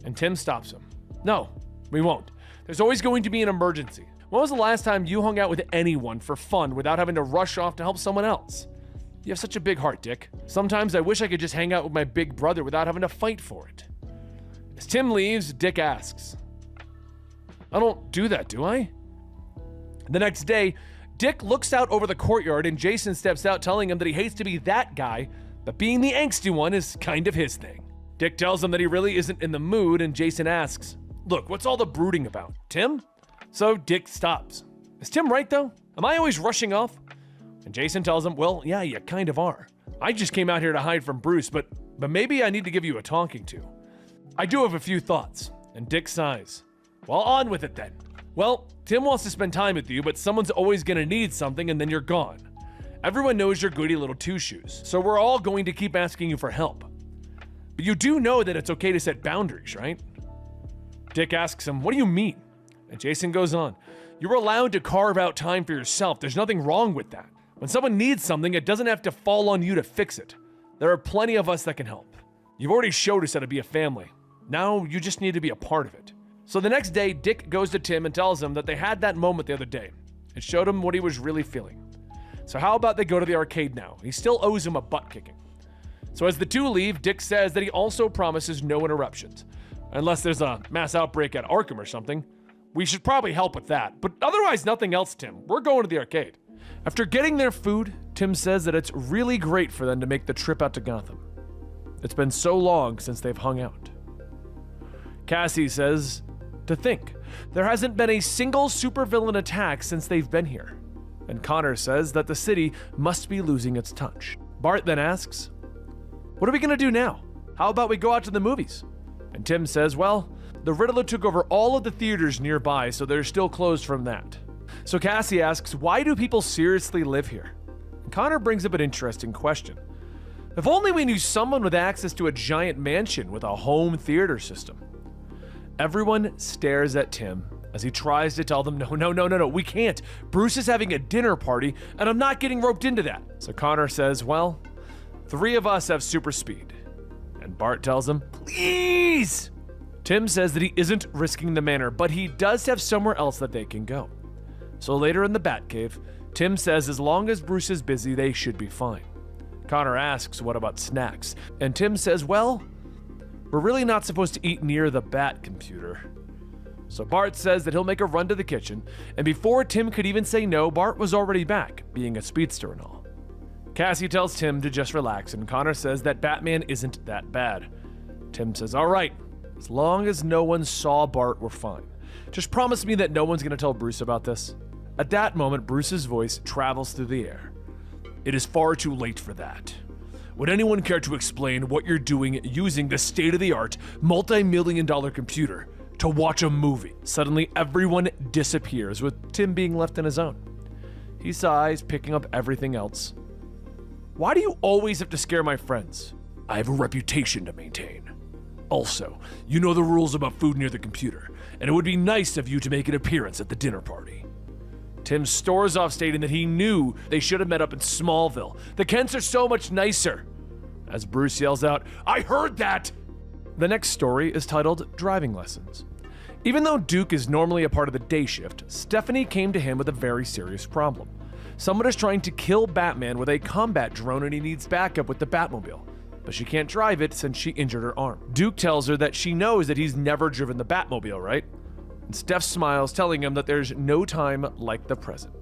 And Tim stops him. No, we won't. There's always going to be an emergency. When was the last time you hung out with anyone for fun without having to rush off to help someone else? You have such a big heart, Dick. Sometimes I wish I could just hang out with my big brother without having to fight for it. As Tim leaves, Dick asks, I don't do that, do I? The next day, Dick looks out over the courtyard and Jason steps out telling him that he hates to be that guy, but being the angsty one is kind of his thing. Dick tells him that he really isn't in the mood and Jason asks, look, what's all the brooding about, Tim? So Dick stops. Is Tim right though? Am I always rushing off? And Jason tells him, well, yeah, you kind of are. I just came out here to hide from Bruce, but maybe I need to give you a talking to. I do have a few thoughts. And Dick sighs. Well, on with it then. Well, Tim wants to spend time with you, but someone's always gonna need something and then you're gone. Everyone knows you're goody little two-shoes, so we're all going to keep asking you for help. But you do know that it's okay to set boundaries, right? Dick asks him, what do you mean? And Jason goes on, you're allowed to carve out time for yourself. There's nothing wrong with that. When someone needs something, it doesn't have to fall on you to fix it. There are plenty of us that can help. You've already showed us how to be a family. Now you just need to be a part of it. So the next day, Dick goes to Tim and tells him that they had that moment the other day. It showed him what he was really feeling. So how about they go to the arcade now? He still owes him a butt kicking. So as the two leave, Dick says that he also promises no interruptions. Unless there's a mass outbreak at Arkham or something. We should probably help with that. But otherwise, nothing else, Tim. We're going to the arcade. After getting their food, Tim says that it's really great for them to make the trip out to Gotham. It's been so long since they've hung out. Cassie says, to think, there hasn't been a single supervillain attack since they've been here. And Connor says that the city must be losing its touch. Bart then asks, what are we gonna do now? How about we go out to the movies? And Tim says, well, the Riddler took over all of the theaters nearby, so they're still closed from that. So Cassie asks, why do people seriously live here? And Connor brings up an interesting question. If only we knew someone with access to a giant mansion with a home theater system. Everyone stares at Tim as he tries to tell them, no, we can't. Bruce is having a dinner party, and I'm not getting roped into that. So Connor says, well, 3 of us have super speed. And Bart tells him, please! Tim says that he isn't risking the manor, but he does have somewhere else that they can go. So later in the Batcave, Tim says as long as Bruce is busy, they should be fine. Connor asks, what about snacks? And Tim says, well, we're really not supposed to eat near the Bat computer. So Bart says that he'll make a run to the kitchen, and before Tim could even say no, Bart was already back, being a speedster and all. Cassie tells Tim to just relax, and Connor says that Batman isn't that bad. Tim says, all right, as long as no one saw Bart, we're fine. Just promise me that no one's gonna tell Bruce about this. At that moment, Bruce's voice travels through the air. It is far too late for that. Would anyone care to explain what you're doing using the state-of-the-art, multi-million-dollar computer to watch a movie? Suddenly, everyone disappears, with Tim being left on his own. He sighs, picking up everything else. Why do you always have to scare my friends? I have a reputation to maintain. Also, you know the rules about food near the computer, and it would be nice of you to make an appearance at the dinner party. Tim storms off, stating that he knew they should have met up in Smallville. The Kents are so much nicer. As Bruce yells out, I heard that! The next story is titled Driving Lessons. Even though Duke is normally a part of the day shift, Stephanie came to him with a very serious problem. Someone is trying to kill Batman with a combat drone and he needs backup with the Batmobile. But she can't drive it since she injured her arm. Duke tells her that she knows that he's never driven the Batmobile, right? And Steph smiles, telling him that there's no time like the present.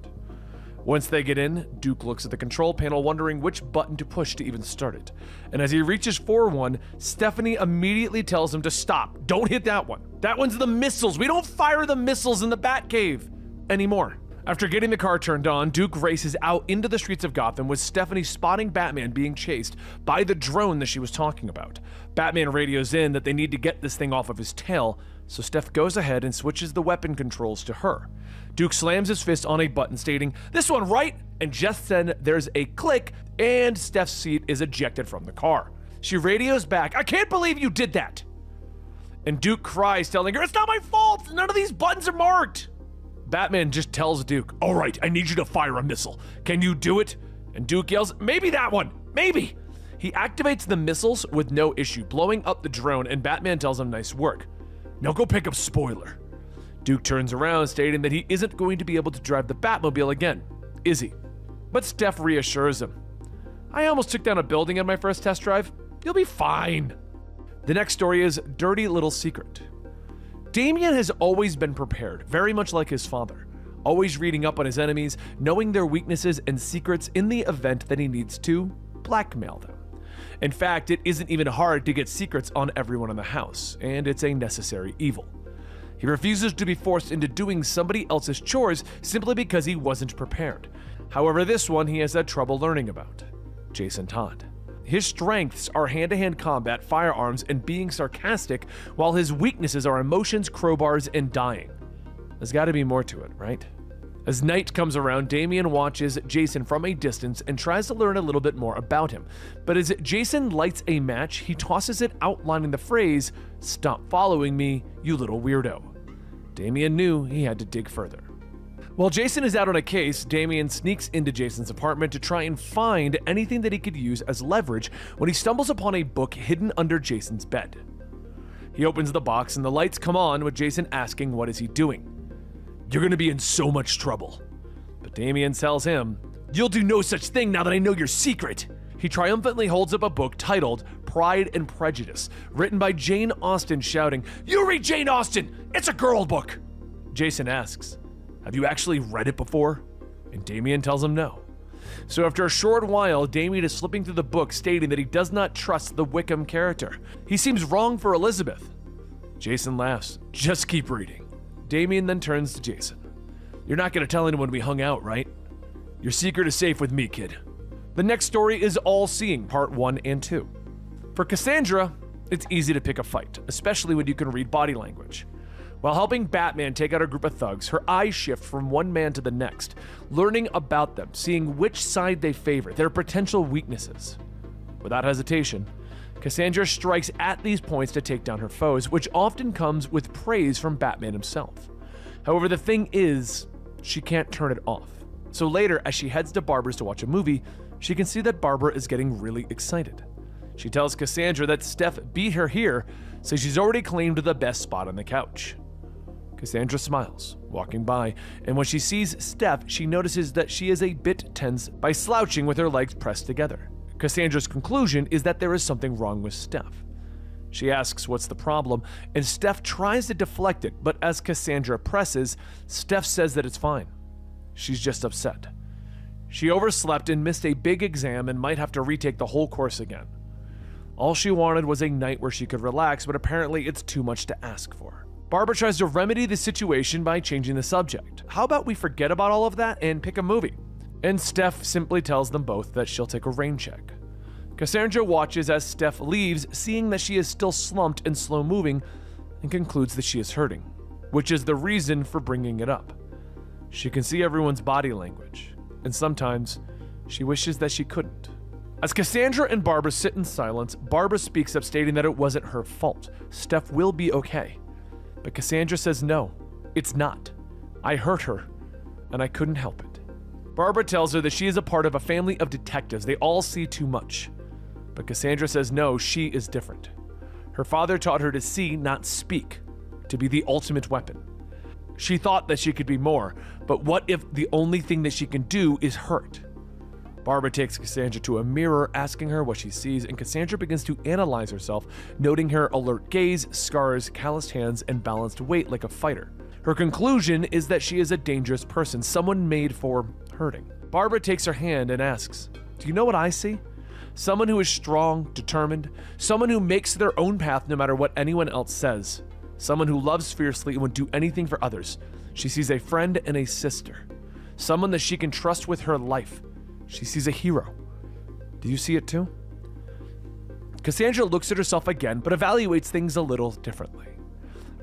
Once they get in, Duke looks at the control panel, wondering which button to push to even start it. And as he reaches for one, Stephanie immediately tells him to stop. Don't hit that one. That one's the missiles. We don't fire the missiles in the Batcave anymore. After getting the car turned on, Duke races out into the streets of Gotham, with Stephanie spotting Batman being chased by the drone that she was talking about. Batman radios in that they need to get this thing off of his tail, so Steph goes ahead and switches the weapon controls to her. Duke slams his fist on a button, stating, "This one, right?" And just then, there's a click, and Steph's seat is ejected from the car. She radios back, "I can't believe you did that!" And Duke cries, telling her, "It's not my fault! None of these buttons are marked!" Batman just tells Duke, "All right, I need you to fire a missile. Can you do it?" And Duke yells, "Maybe that one! Maybe!" He activates the missiles with no issue, blowing up the drone, and Batman tells him, "Nice work. Now go pick up Spoiler." Duke turns around, stating that he isn't going to be able to drive the Batmobile again, is he? But Steph reassures him, "I almost took down a building on my first test drive. You'll be fine." The next story is Dirty Little Secret. Damian has always been prepared, very much like his father, always reading up on his enemies, knowing their weaknesses and secrets in the event that he needs to blackmail them. In fact, it isn't even hard to get secrets on everyone in the house, and it's a necessary evil. He refuses to be forced into doing somebody else's chores simply because he wasn't prepared. However, this one he has had trouble learning about. Jason Todd. His strengths are hand-to-hand combat, firearms, and being sarcastic, while his weaknesses are emotions, crowbars, and dying. There's gotta be more to it, right? As night comes around, Damian watches Jason from a distance and tries to learn a little bit more about him. But as Jason lights a match, he tosses it, outlining the phrase, "Stop following me, you little weirdo." Damian knew he had to dig further. While Jason is out on a case, Damian sneaks into Jason's apartment to try and find anything that he could use as leverage when he stumbles upon a book hidden under Jason's bed. He opens the box and the lights come on, with Jason asking what is he doing. "You're gonna be in so much trouble." But Damian tells him, "You'll do no such thing now that I know your secret." He triumphantly holds up a book titled Pride and Prejudice, written by Jane Austen, shouting, "You read Jane Austen! It's a girl book!" Jason asks, "Have you actually read it before?" And Damian tells him no. So after a short while, Damian is flipping through the book, stating that he does not trust the Wickham character. He seems wrong for Elizabeth. Jason laughs, "Just keep reading." Damian then turns to Jason. "You're not going to tell anyone we hung out, right? Your secret is safe with me, kid." The next story is All Seeing, Part 1 and 2. For Cassandra, it's easy to pick a fight, especially when you can read body language. While helping Batman take out a group of thugs, her eyes shift from one man to the next, learning about them, seeing which side they favor, their potential weaknesses. Without hesitation, Cassandra strikes at these points to take down her foes, which often comes with praise from Batman himself. However, the thing is, she can't turn it off. So later, as she heads to Barbara's to watch a movie, she can see that Barbara is getting really excited. She tells Cassandra that Steph beat her here, so she's already claimed the best spot on the couch. Cassandra smiles, walking by, and when she sees Steph, she notices that she is a bit tense by slouching with her legs pressed together. Cassandra's conclusion is that there is something wrong with Steph. She asks what's the problem, and Steph tries to deflect it, but as Cassandra presses, Steph says that it's fine. She's just upset. She overslept and missed a big exam and might have to retake the whole course again. All she wanted was a night where she could relax, but apparently it's too much to ask for. Barbara tries to remedy the situation by changing the subject. How about we forget about all of that and pick a movie? And Steph simply tells them both that she'll take a rain check. Cassandra watches as Steph leaves, seeing that she is still slumped and slow-moving, and concludes that she is hurting, which is the reason for bringing it up. She can see everyone's body language, and sometimes she wishes that she couldn't. As Cassandra and Barbara sit in silence, Barbara speaks up stating that it wasn't her fault. Steph will be okay. But Cassandra says no, it's not. I hurt her, and I couldn't help it. Barbara tells her that she is a part of a family of detectives. They all see too much. But Cassandra says no, she is different. Her father taught her to see, not speak, to be the ultimate weapon. She thought that she could be more, but what if the only thing that she can do is hurt? Barbara takes Cassandra to a mirror, asking her what she sees, and Cassandra begins to analyze herself, noting her alert gaze, scars, calloused hands, and balanced weight like a fighter. Her conclusion is that she is a dangerous person, someone made for hurting. Barbara takes her hand and asks, "Do you know what I see? Someone who is strong, determined, someone who makes their own path no matter what anyone else says, someone who loves fiercely and would do anything for others. She sees a friend and a sister, someone that she can trust with her life. She sees a hero. Do you see it too?" Cassandra looks at herself again, but evaluates things a little differently.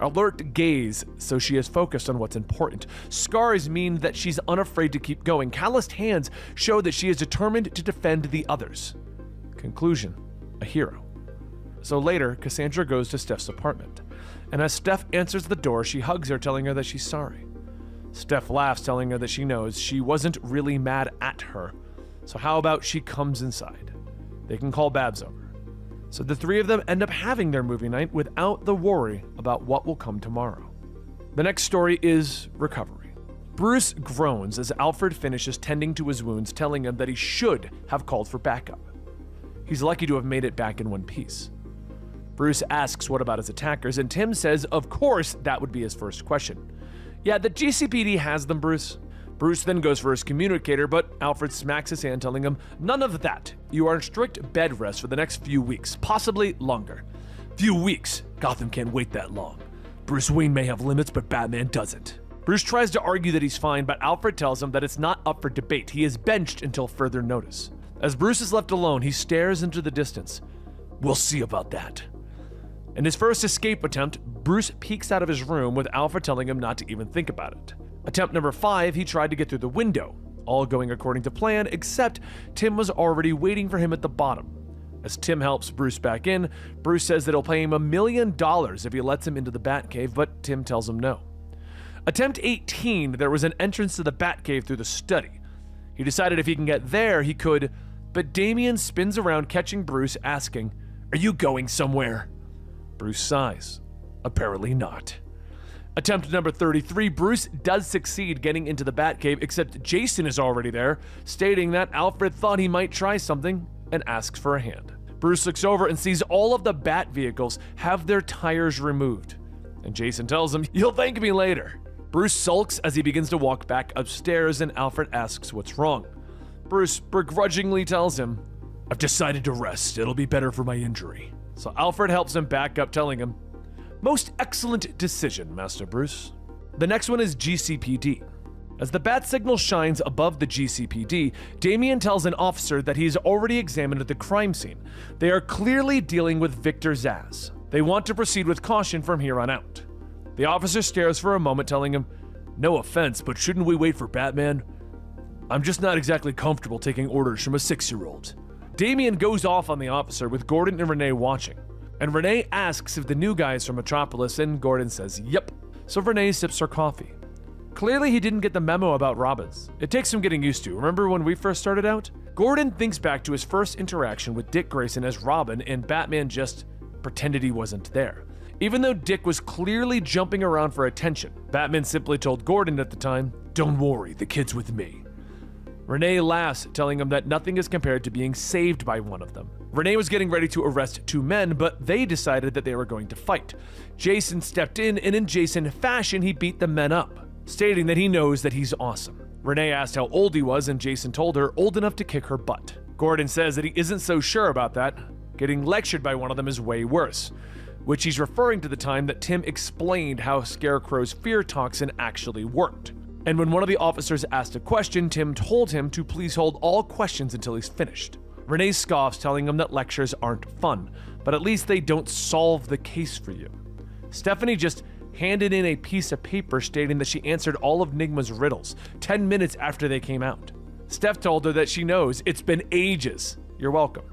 Alert gaze, so she is focused on what's important. Scars mean that she's unafraid to keep going. Calloused hands show that she is determined to defend the others. Conclusion, a hero. So later, Cassandra goes to Steph's apartment, and as Steph answers the door, she hugs her, telling her that she's sorry. Steph laughs, telling her that she knows she wasn't really mad at her. So how about she comes inside? They can call Babs over. So the three of them end up having their movie night without the worry about what will come tomorrow. The next story is recovery. Bruce groans as Alfred finishes tending to his wounds, telling him that he should have called for backup. He's lucky to have made it back in one piece. Bruce asks what about his attackers, and Tim says of course that would be his first question. Yeah, the GCPD has them, Bruce. Bruce then goes for his communicator, but Alfred smacks his hand, telling him, "None of that. You are in strict bed rest for the next few weeks, possibly longer." Few weeks? Gotham can't wait that long. Bruce Wayne may have limits, but Batman doesn't. Bruce tries to argue that he's fine, but Alfred tells him that it's not up for debate. He is benched until further notice. As Bruce is left alone, he stares into the distance. "We'll see about that." In his first escape attempt, Bruce peeks out of his room with Alfred telling him not to even think about it. Attempt number 5, he tried to get through the window, all going according to plan, except Tim was already waiting for him at the bottom. As Tim helps Bruce back in, Bruce says that he'll pay him $1 million if he lets him into the Batcave, but Tim tells him no. Attempt 18, there was an entrance to the Batcave through the study. He decided if he can get there, he could, but Damian spins around, catching Bruce, asking, "Are you going somewhere?" Bruce sighs. Apparently not. Attempt number 33, Bruce does succeed getting into the Batcave, except Jason is already there, stating that Alfred thought he might try something and asks for a hand. Bruce looks over and sees all of the Bat vehicles have their tires removed, and Jason tells him, "You'll thank me later." Bruce sulks as he begins to walk back upstairs, and Alfred asks what's wrong. Bruce begrudgingly tells him, "I've decided to rest. It'll be better for my injury." So Alfred helps him back up, telling him, "Most excellent decision, Master Bruce." The next one is GCPD. As the bat signal shines above the GCPD, Damian tells an officer that he's already examined the crime scene. They are clearly dealing with Victor Zsasz. They want to proceed with caution from here on out. The officer stares for a moment, telling him, "No offense, but shouldn't we wait for Batman? I'm just not exactly comfortable taking orders from a 6-year-old. Damien goes off on the officer with Gordon and Renee watching. And Renee asks if the new guy is from Metropolis, and Gordon says yep. So Renee sips her coffee. Clearly he didn't get the memo about Robins. It takes some getting used to. Remember when we first started out? Gordon thinks back to his first interaction with Dick Grayson as Robin, and Batman just pretended he wasn't there. Even though Dick was clearly jumping around for attention, Batman simply told Gordon at the time, "Don't worry, the kid's with me." Renee laughs, telling him that nothing is compared to being saved by one of them. Renee was getting ready to arrest two men, but they decided that they were going to fight. Jason stepped in, and in Jason fashion, he beat the men up, stating that he knows that he's awesome. Renee asked how old he was, and Jason told her old enough to kick her butt. Gordon says that he isn't so sure about that. Getting lectured by one of them is way worse, which he's referring to the time that Tim explained how Scarecrow's fear toxin actually worked. And when one of the officers asked a question, Tim told him to please hold all questions until he's finished. Renee scoffs, telling him that lectures aren't fun, but at least they don't solve the case for you. Stephanie just handed in a piece of paper stating that she answered all of Nigma's riddles 10 minutes after they came out. Steph told her that she knows it's been ages. You're welcome.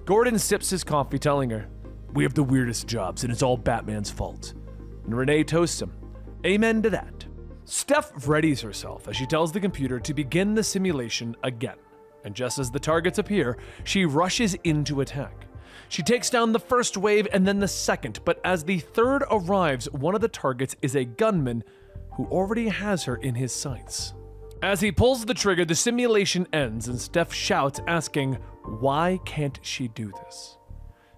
Gordon sips his coffee, telling her, "We have the weirdest jobs, and it's all Batman's fault." And Renee toasts him. Amen to that. Steph readies herself as she tells the computer to begin the simulation again. And just as the targets appear, she rushes in to attack. She takes down the first wave and then the second, but as the third arrives, one of the targets is a gunman who already has her in his sights. As he pulls the trigger, the simulation ends and Steph shouts, asking, why can't she do this?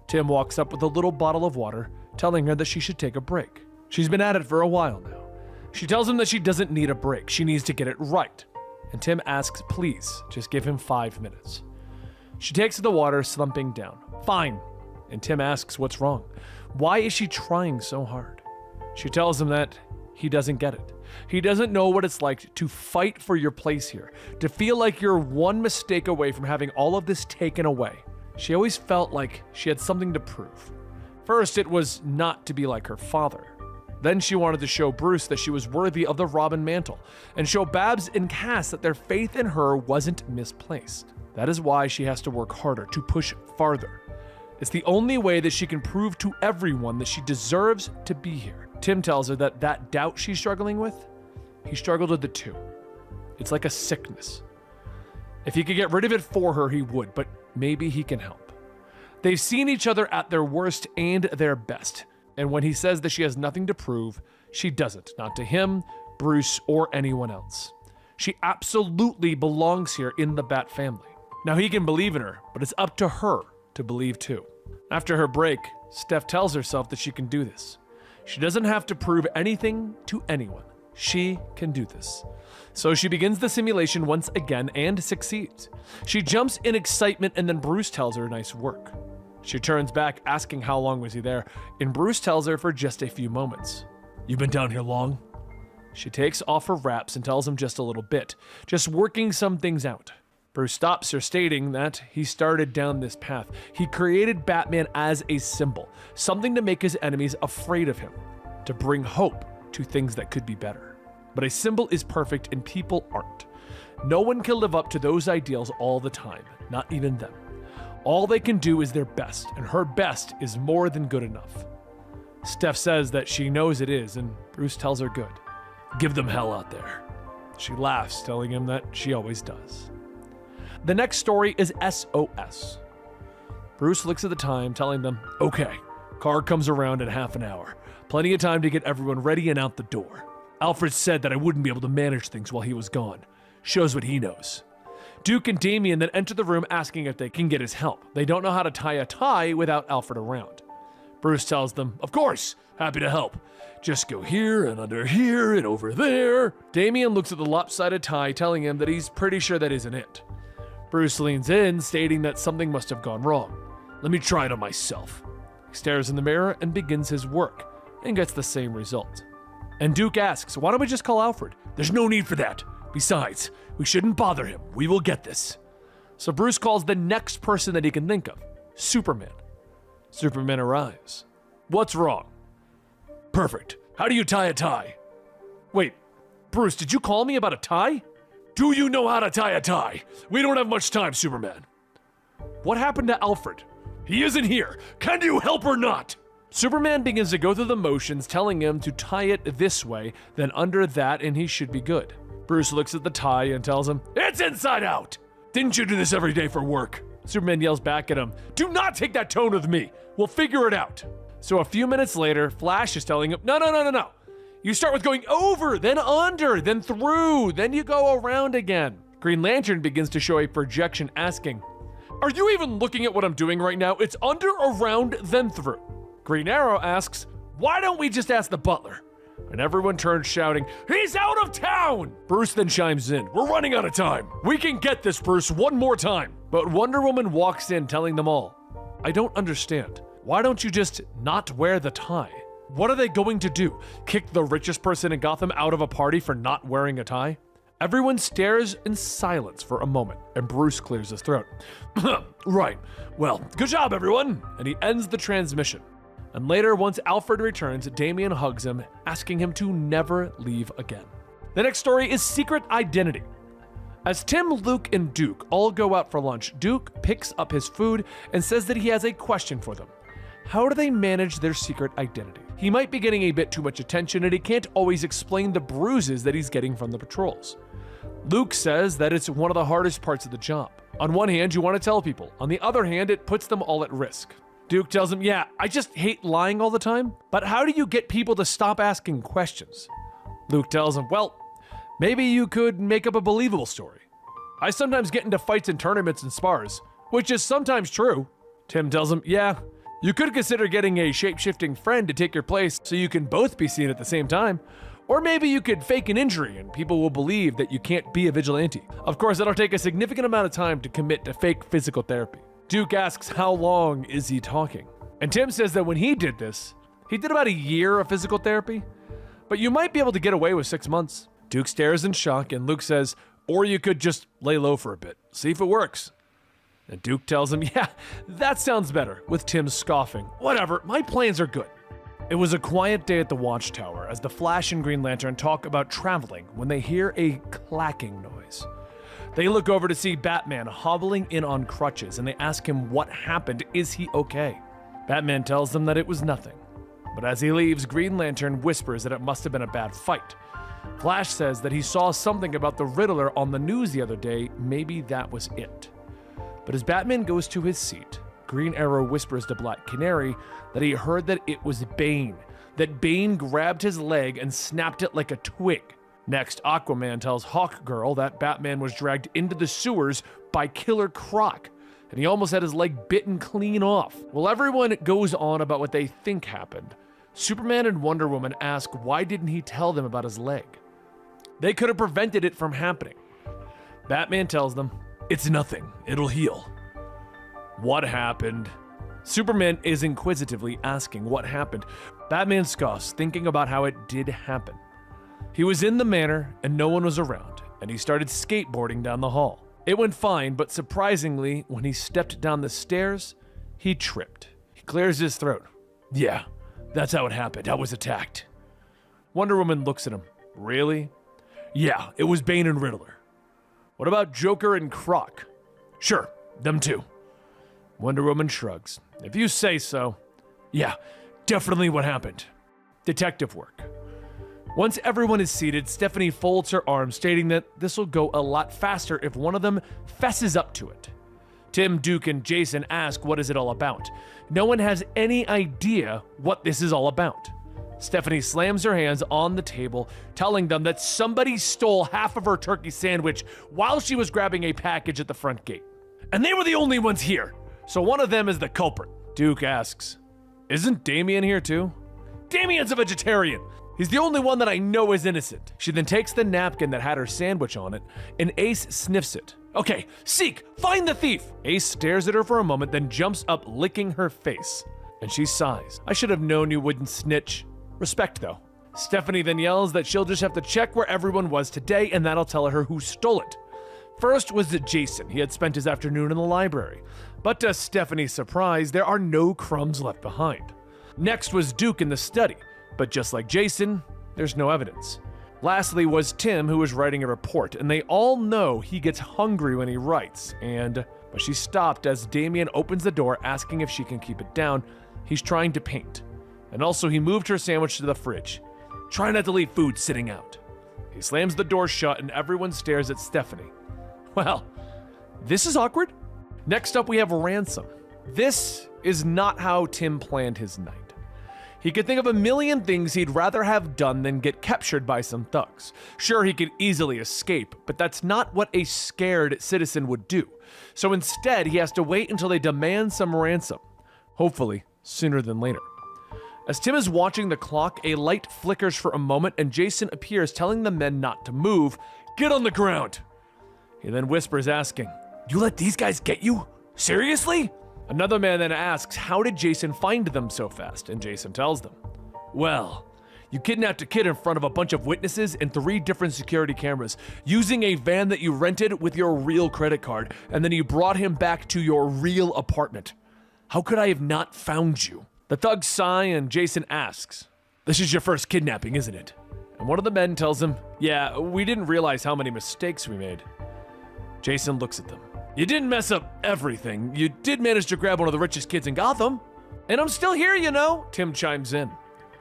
Tim walks up with a little bottle of water, telling her that she should take a break. She's been at it for a while now. She tells him that she doesn't need a break, she needs to get it right. And Tim asks, please, just give him 5 minutes. She takes the water, slumping down. Fine. And Tim asks what's wrong. Why is she trying so hard? She tells him that he doesn't get it. He doesn't know what it's like to fight for your place here, to feel like you're one mistake away from having all of this taken away. She always felt like she had something to prove. First, it was not to be like her father. Then she wanted to show Bruce that she was worthy of the Robin mantle, and show Babs and Cass that their faith in her wasn't misplaced. That is why she has to work harder, to push farther. It's the only way that she can prove to everyone that she deserves to be here. Tim tells her that that doubt she's struggling with, he struggled with it too. It's like a sickness. If he could get rid of it for her, he would, but maybe he can help. They've seen each other at their worst and their best. And when he says that she has nothing to prove, she doesn't. Not to him, Bruce, or anyone else. She absolutely belongs here in the Bat family. Now he can believe in her, but it's up to her to believe too. After her break, Steph tells herself that she can do this. She doesn't have to prove anything to anyone. She can do this. So she begins the simulation once again and succeeds. She jumps in excitement, and then Bruce tells her nice work. She turns back, asking how long was he there, and Bruce tells her for just a few moments. You've been down here long? She takes off her wraps and tells him just a little bit, just working some things out. Bruce stops her, stating that he started down this path. He created Batman as a symbol, something to make his enemies afraid of him, to bring hope to things that could be better. But a symbol is perfect and people aren't. No one can live up to those ideals all the time, not even them. All they can do is their best, and her best is more than good enough. Steph says that she knows it is, and Bruce tells her good. Give them hell out there. She laughs, telling him that she always does. The next story is SOS. Bruce looks at the time, telling them, okay, car comes around in half an hour. Plenty of time to get everyone ready and out the door. Alfred said that I wouldn't be able to manage things while he was gone. Shows what he knows. Duke and Damien then enter the room, asking if they can get his help. They don't know how to tie a tie without Alfred around. Bruce tells them, of course, happy to help. Just go here and under here and over there. Damien looks at the lopsided tie, telling him that he's pretty sure that isn't it. Bruce leans in, stating that something must have gone wrong. Let me try it on myself. He stares in the mirror and begins his work, and gets the same result. And Duke asks, why don't we just call Alfred? There's no need for that. Besides, we shouldn't bother him. We will get this. So Bruce calls the next person that he can think of, Superman. Superman arrives. What's wrong? Perfect. How do you tie a tie? Wait, Bruce, did you call me about a tie? Do you know how to tie a tie? We don't have much time, Superman. What happened to Alfred? He isn't here. Can you help or not? Superman begins to go through the motions, telling him to tie it this way, then under that, and he should be good. Bruce looks at the tie and tells him, "It's inside out! Didn't you do this every day for work?" Superman yells back at him, "Do not take that tone with me! We'll figure it out!" So a few minutes later, Flash is telling him, No. You start with going over, then under, then through, then you go around again. Green Lantern begins to show a projection asking, "Are you even looking at what I'm doing right now? It's under, around, then through." Green Arrow asks, "Why don't we just ask the butler?" And everyone turns shouting, "He's out of town!" Bruce then chimes in, "We're running out of time. We can get this, Bruce, one more time." But Wonder Woman walks in telling them all, "I don't understand. Why don't you just not wear the tie? What are they going to do? Kick the richest person in Gotham out of a party for not wearing a tie?" Everyone stares in silence for a moment, and Bruce clears his throat. "Right. Well, good job, everyone." And he ends the transmission. And later, once Alfred returns, Damian hugs him, asking him to never leave again. The next story is Secret Identity. As Tim, Luke, and Duke all go out for lunch, Duke picks up his food and says that he has a question for them. How do they manage their secret identity? He might be getting a bit too much attention and he can't always explain the bruises that he's getting from the patrols. Luke says that it's one of the hardest parts of the job. On one hand, you want to tell people. On the other hand, it puts them all at risk. Duke tells him, "Yeah, I just hate lying all the time, but how do you get people to stop asking questions?" Luke tells him, "Well, maybe you could make up a believable story. I sometimes get into fights in tournaments and spars, which is sometimes true." Tim tells him, "Yeah, you could consider getting a shape-shifting friend to take your place so you can both be seen at the same time. Or maybe you could fake an injury and people will believe that you can't be a vigilante. Of course, it'll take a significant amount of time to commit to fake physical therapy." Duke asks how long is he talking? And Tim says that when he did this, he did about a year of physical therapy, but you might be able to get away with 6 months. Duke stares in shock and Luke says, "Or you could just lay low for a bit, see if it works." And Duke tells him, "Yeah, that sounds better," with Tim scoffing. "Whatever, my plans are good." It was a quiet day at the Watchtower as the Flash and Green Lantern talk about traveling when they hear a clacking noise. They look over to see Batman hobbling in on crutches and they ask him what happened. Is he okay? Batman tells them that it was nothing. But as he leaves, Green Lantern whispers that it must have been a bad fight. Flash says that he saw something about the Riddler on the news the other day. Maybe that was it. But as Batman goes to his seat, Green Arrow whispers to Black Canary that he heard that it was Bane, that Bane grabbed his leg and snapped it like a twig. Next, Aquaman tells Hawkgirl that Batman was dragged into the sewers by Killer Croc, and he almost had his leg bitten clean off. While everyone goes on about what they think happened, Superman and Wonder Woman ask why didn't he tell them about his leg? They could have prevented it from happening. Batman tells them, "It's nothing, it'll heal." What happened? Superman is inquisitively asking what happened. Batman scoffs, thinking about how it did happen. He was in the Manor and no one was around, and he started skateboarding down the hall. It went fine, but surprisingly, when he stepped down the stairs, he tripped. He clears his throat. "Yeah, that's how it happened. I was attacked." Wonder Woman looks at him. "Really?" "Yeah, it was Bane and Riddler." "What about Joker and Croc?" "Sure, them too." Wonder Woman shrugs. "If you say so." "Yeah, definitely what happened." Detective work. Once everyone is seated, Stephanie folds her arms, stating that this will go a lot faster if one of them fesses up to it. Tim, Duke, and Jason ask what is it all about. No one has any idea what this is all about. Stephanie slams her hands on the table, telling them that somebody stole half of her turkey sandwich while she was grabbing a package at the front gate. And they were the only ones here, so one of them is the culprit. Duke asks, "Isn't Damian here too?" "Damian's a vegetarian. He's the only one that I know is innocent." She then takes the napkin that had her sandwich on it, and Ace sniffs it. "Okay, Seek, find the thief." Ace stares at her for a moment, then jumps up, licking her face. And she sighs. "I should have known you wouldn't snitch. Respect, though." Stephanie then yells that she'll just have to check where everyone was today, and that'll tell her who stole it. First was Jason. He had spent his afternoon in the library. But to Stephanie's surprise, there are no crumbs left behind. Next was Duke in the study. But just like Jason, there's no evidence. Lastly was Tim, who was writing a report, and they all know he gets hungry when he writes, and but she's stopped as Damien opens the door asking if she can keep it down. He's trying to paint. And also he moved her sandwich to the fridge. Try not to leave food sitting out. He slams the door shut and everyone stares at Stephanie. Well, this is awkward. Next up we have Ransom. This is not how Tim planned his night. He could think of a million things he'd rather have done than get captured by some thugs. Sure, he could easily escape, but that's not what a scared citizen would do. So instead, he has to wait until they demand some ransom. Hopefully, sooner than later. As Tim is watching the clock, a light flickers for a moment and Jason appears telling the men not to move. Get on the ground! He then whispers asking, You let these guys get you? Seriously? Another man then asks, how did Jason find them so fast? And Jason tells them, well, you kidnapped a kid in front of a bunch of witnesses and 3 different security cameras, using a van that you rented with your real credit card, and then you brought him back to your real apartment. How could I have not found you? The thugs sigh and Jason asks, this is your first kidnapping, isn't it? And one of the men tells him, yeah, we didn't realize how many mistakes we made. Jason looks at them. You didn't mess up everything. You did manage to grab one of the richest kids in Gotham. And I'm still here, you know, Tim chimes in.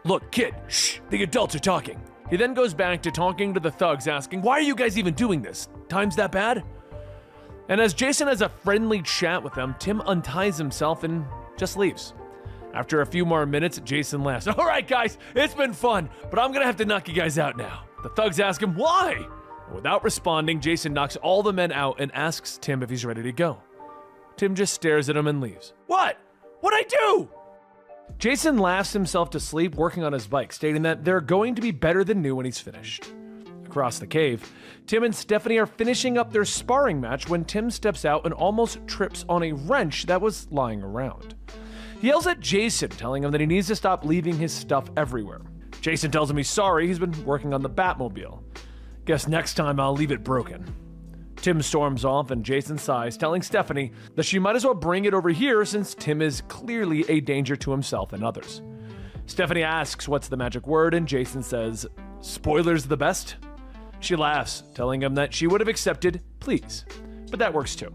Look, kid, shh, the adults are talking. He then goes back to talking to the thugs, asking, why are you guys even doing this? Time's that bad? And as Jason has a friendly chat with them, Tim unties himself and just leaves. After a few more minutes, Jason laughs. All right, guys, it's been fun, but I'm gonna have to knock you guys out now. The thugs ask him, why? Without responding, Jason knocks all the men out and asks Tim if he's ready to go. Tim just stares at him and leaves. What? What'd I do? Jason laughs himself to sleep working on his bike, stating that they're going to be better than new when he's finished. Across the cave, Tim and Stephanie are finishing up their sparring match when Tim steps out and almost trips on a wrench that was lying around. He yells at Jason, telling him that he needs to stop leaving his stuff everywhere. Jason tells him he's sorry, he's been working on the Batmobile. Guess next time I'll leave it broken. Tim storms off and Jason sighs, telling Stephanie that she might as well bring it over here since Tim is clearly a danger to himself and others. Stephanie asks what's the magic word and Jason says, spoilers the best? She laughs, telling him that she would have accepted please, but that works too.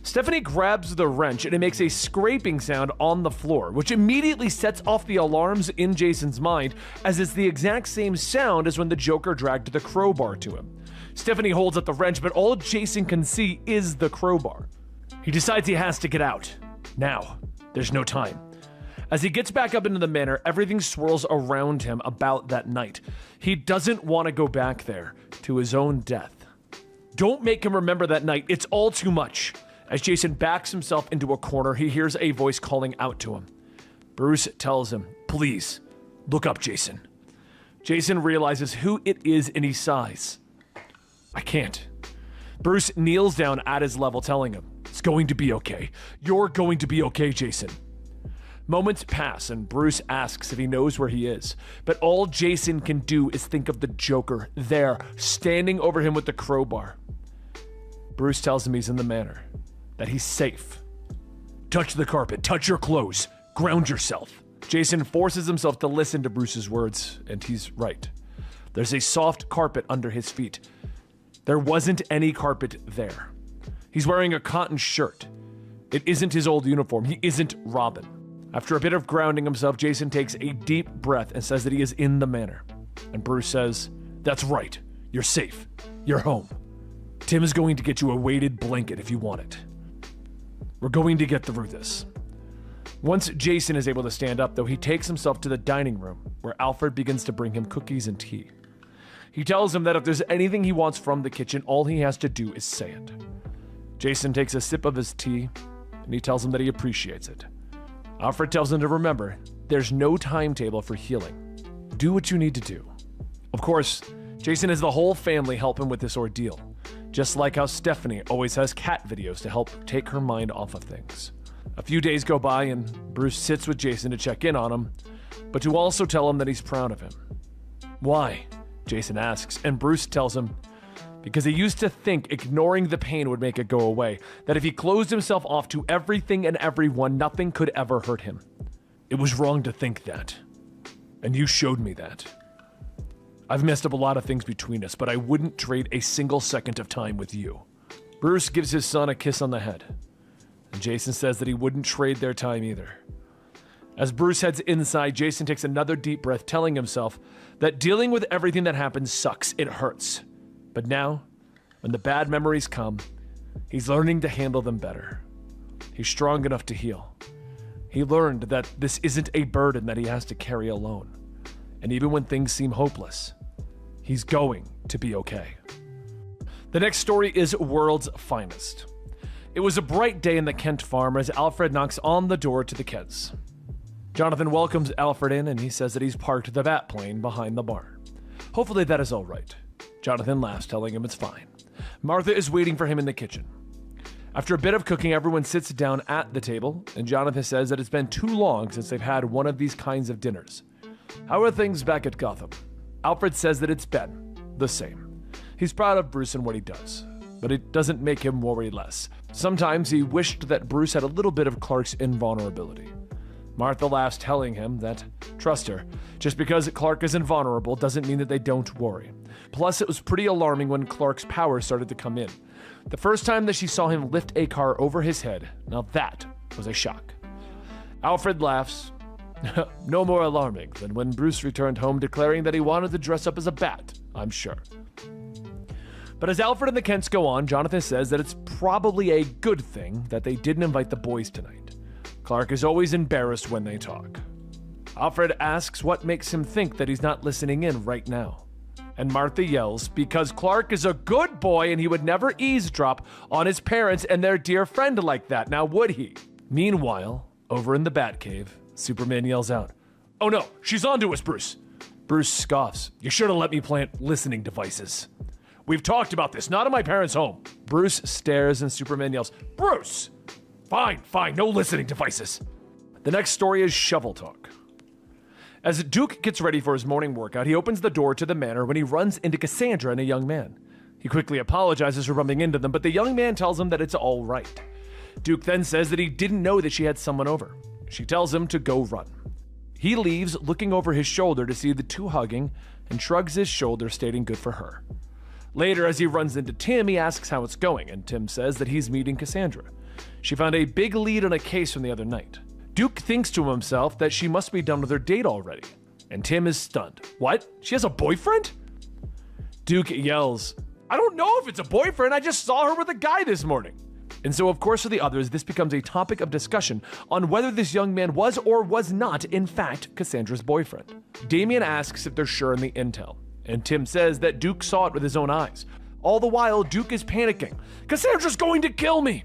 Stephanie grabs the wrench and it makes a scraping sound on the floor, which immediately sets off the alarms in Jason's mind, as it's the exact same sound as when the Joker dragged the crowbar to him. Stephanie holds up the wrench, but all Jason can see is the crowbar. He decides he has to get out. Now. There's no time. As he gets back up into the manor, everything swirls around him about that night. He doesn't want to go back there, to his own death. Don't make him remember that night. It's all too much. As Jason backs himself into a corner, he hears a voice calling out to him. Bruce tells him, please, look up, Jason. Jason realizes who it is and he sighs. I can't. Bruce kneels down at his level, telling him, it's going to be okay. You're going to be okay, Jason. Moments pass and Bruce asks if he knows where he is, but all Jason can do is think of the Joker there, standing over him with the crowbar. Bruce tells him he's in the manor, that he's safe. Touch the carpet, touch your clothes, ground yourself. Jason forces himself to listen to Bruce's words, and he's right. There's a soft carpet under his feet. There wasn't any carpet there. He's wearing a cotton shirt. It isn't his old uniform. He isn't Robin. After a bit of grounding himself, Jason takes a deep breath and says that he is in the manor. And Bruce says, that's right. You're safe. You're home. Tim is going to get you a weighted blanket if you want it. We're going to get through this. Once Jason is able to stand up, though, he takes himself to the dining room, where Alfred begins to bring him cookies and tea. He tells him that if there's anything he wants from the kitchen, all he has to do is say it. Jason takes a sip of his tea, and he tells him that he appreciates it. Alfred tells him to remember, there's no timetable for healing. Do what you need to do. Of course, Jason has the whole family help him with this ordeal, just like how Stephanie always has cat videos to help take her mind off of things. A few days go by and Bruce sits with Jason to check in on him, but to also tell him that he's proud of him. Why? Jason asks, and Bruce tells him, because he used to think ignoring the pain would make it go away, that if he closed himself off to everything and everyone, nothing could ever hurt him. It was wrong to think that, and you showed me that. I've messed up a lot of things between us, but I wouldn't trade a single second of time with you. Bruce gives his son a kiss on the head. And Jason says that he wouldn't trade their time either. As Bruce heads inside, Jason takes another deep breath, telling himself that dealing with everything that happens sucks. It hurts. But now, when the bad memories come, he's learning to handle them better. He's strong enough to heal. He learned that this isn't a burden that he has to carry alone. And even when things seem hopeless, he's going to be okay. The next story is World's Finest. It was a bright day in the Kent farm as Alfred knocks on the door to the Kents. Jonathan welcomes Alfred in and he says that he's parked the bat plane behind the barn. Hopefully that is all right. Jonathan laughs, telling him it's fine. Martha is waiting for him in the kitchen. After a bit of cooking, everyone sits down at the table, and Jonathan says that it's been too long since they've had one of these kinds of dinners. How are things back at Gotham? Alfred says that it's been the same. He's proud of Bruce and what he does, but it doesn't make him worry less. Sometimes he wished that Bruce had a little bit of Clark's invulnerability. Martha laughs, telling him that, trust her, just because Clark is invulnerable doesn't mean that they don't worry. Plus, it was pretty alarming when Clark's powers started to come in. The first time that she saw him lift a car over his head, now that was a shock. Alfred laughs. No more alarming than when Bruce returned home declaring that he wanted to dress up as a bat, I'm sure. But as Alfred and the Kents go on, Jonathan says that it's probably a good thing that they didn't invite the boys tonight. Clark is always embarrassed when they talk. Alfred asks what makes him think that he's not listening in right now. And Martha yells, because Clark is a good boy and he would never eavesdrop on his parents and their dear friend like that, now would he? Meanwhile, over in the Batcave, Superman yells out, "Oh no, she's onto us, Bruce." Bruce scoffs, "You should have let me plant listening devices. We've talked about this, not in my parents' home." Bruce stares and Superman yells, "Bruce!" Fine, no listening devices. The next story is Shovel Talk. As Duke gets ready for his morning workout, he opens the door to the manor when he runs into Cassandra and a young man. He quickly apologizes for bumping into them, but the young man tells him that it's all right. Duke then says that he didn't know that she had someone over. She tells him to go run. He leaves, looking over his shoulder to see the two hugging, and shrugs his shoulders, stating good for her. Later, as he runs into Tim, he asks how it's going, and Tim says that he's meeting Cassandra. She found a big lead on a case from the other night. Duke thinks to himself that she must be done with her date already, and Tim is stunned. What? She has a boyfriend? Duke yells, "I don't know if it's a boyfriend, I just saw her with a guy this morning." And so, of course, for the others, this becomes a topic of discussion on whether this young man was or was not, in fact, Cassandra's boyfriend. Damian asks if they're sure in the intel, and Tim says that Duke saw it with his own eyes. All the while, Duke is panicking. "Cassandra's going to kill me!"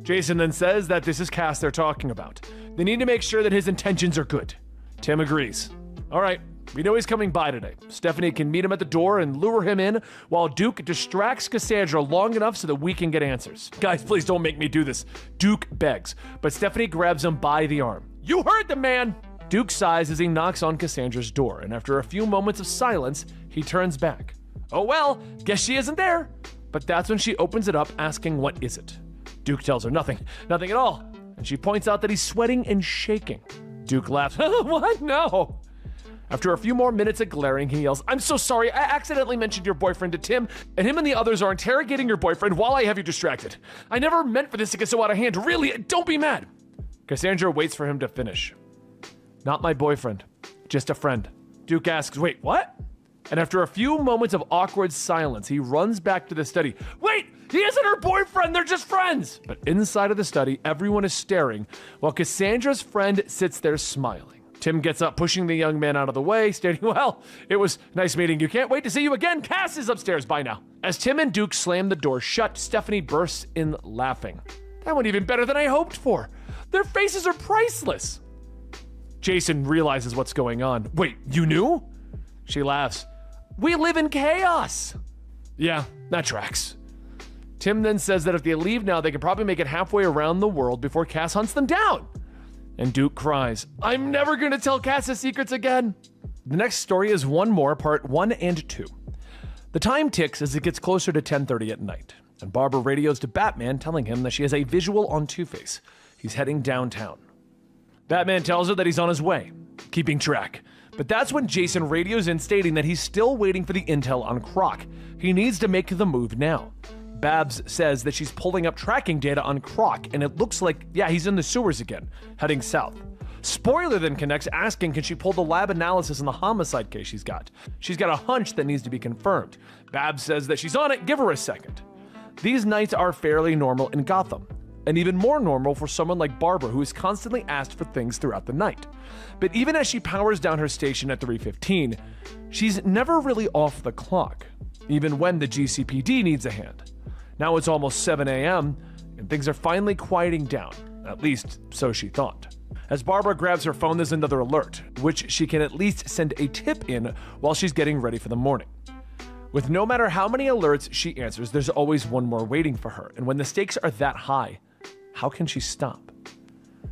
Jason then says that this is Cass they're talking about. They need to make sure that his intentions are good. Tim agrees. All right, we know he's coming by today. Stephanie can meet him at the door and lure him in while Duke distracts Cassandra long enough so that we can get answers. Guys, please don't make me do this. Duke begs, but Stephanie grabs him by the arm. "You heard the man!" Duke sighs as he knocks on Cassandra's door, and after a few moments of silence, he turns back. "Oh well, guess she isn't there." But that's when she opens it up, asking what is it. Duke tells her nothing at all, and she points out that he's sweating and shaking. Duke laughs, "What? No." After a few more minutes of glaring, he yells, "I'm so sorry, I accidentally mentioned your boyfriend to Tim, and him and the others are interrogating your boyfriend while I have you distracted. I never meant for this to get so out of hand, really, don't be mad." Cassandra waits for him to finish. "Not my boyfriend, just a friend." Duke asks, "Wait, what?" And after a few moments of awkward silence, he runs back to the study. "Wait, he isn't her boyfriend, they're just friends!" But inside of the study, everyone is staring, while Cassandra's friend sits there smiling. Tim gets up, pushing the young man out of the way, stating, "Well, it was nice meeting you. Can't wait to see you again. Cass is upstairs by now." As Tim and Duke slam the door shut, Stephanie bursts in laughing. "That went even better than I hoped for. Their faces are priceless." Jason realizes what's going on. "Wait, you knew?" She laughs. "We live in chaos." "Yeah, that tracks." Tim then says that if they leave now, they can probably make it halfway around the world before Cass hunts them down. And Duke cries, "I'm never going to tell Cass's secrets again." The next story is one more, part 1 and 2. The time ticks as it gets closer to 10:30 at night, and Barbara radios to Batman telling him that she has a visual on Two-Face. He's heading downtown. Batman tells her that he's on his way, keeping track. But that's when Jason radios in stating that he's still waiting for the intel on Croc. He needs to make the move now. Babs says that she's pulling up tracking data on Croc, and it looks like, yeah, he's in the sewers again, heading south. Spoiler then connects, asking can she pull the lab analysis on the homicide case she's got. She's got a hunch that needs to be confirmed. Babs says that she's on it, give her a second. These nights are fairly normal in Gotham, and even more normal for someone like Barbara, who is constantly asked for things throughout the night. But even as she powers down her station at 3:15, she's never really off the clock, even when the GCPD needs a hand. Now it's almost 7 a.m., and things are finally quieting down, at least so she thought. As Barbara grabs her phone, there's another alert, which she can at least send a tip in while she's getting ready for the morning. With no matter how many alerts she answers, there's always one more waiting for her, and when the stakes are that high, how can she stop?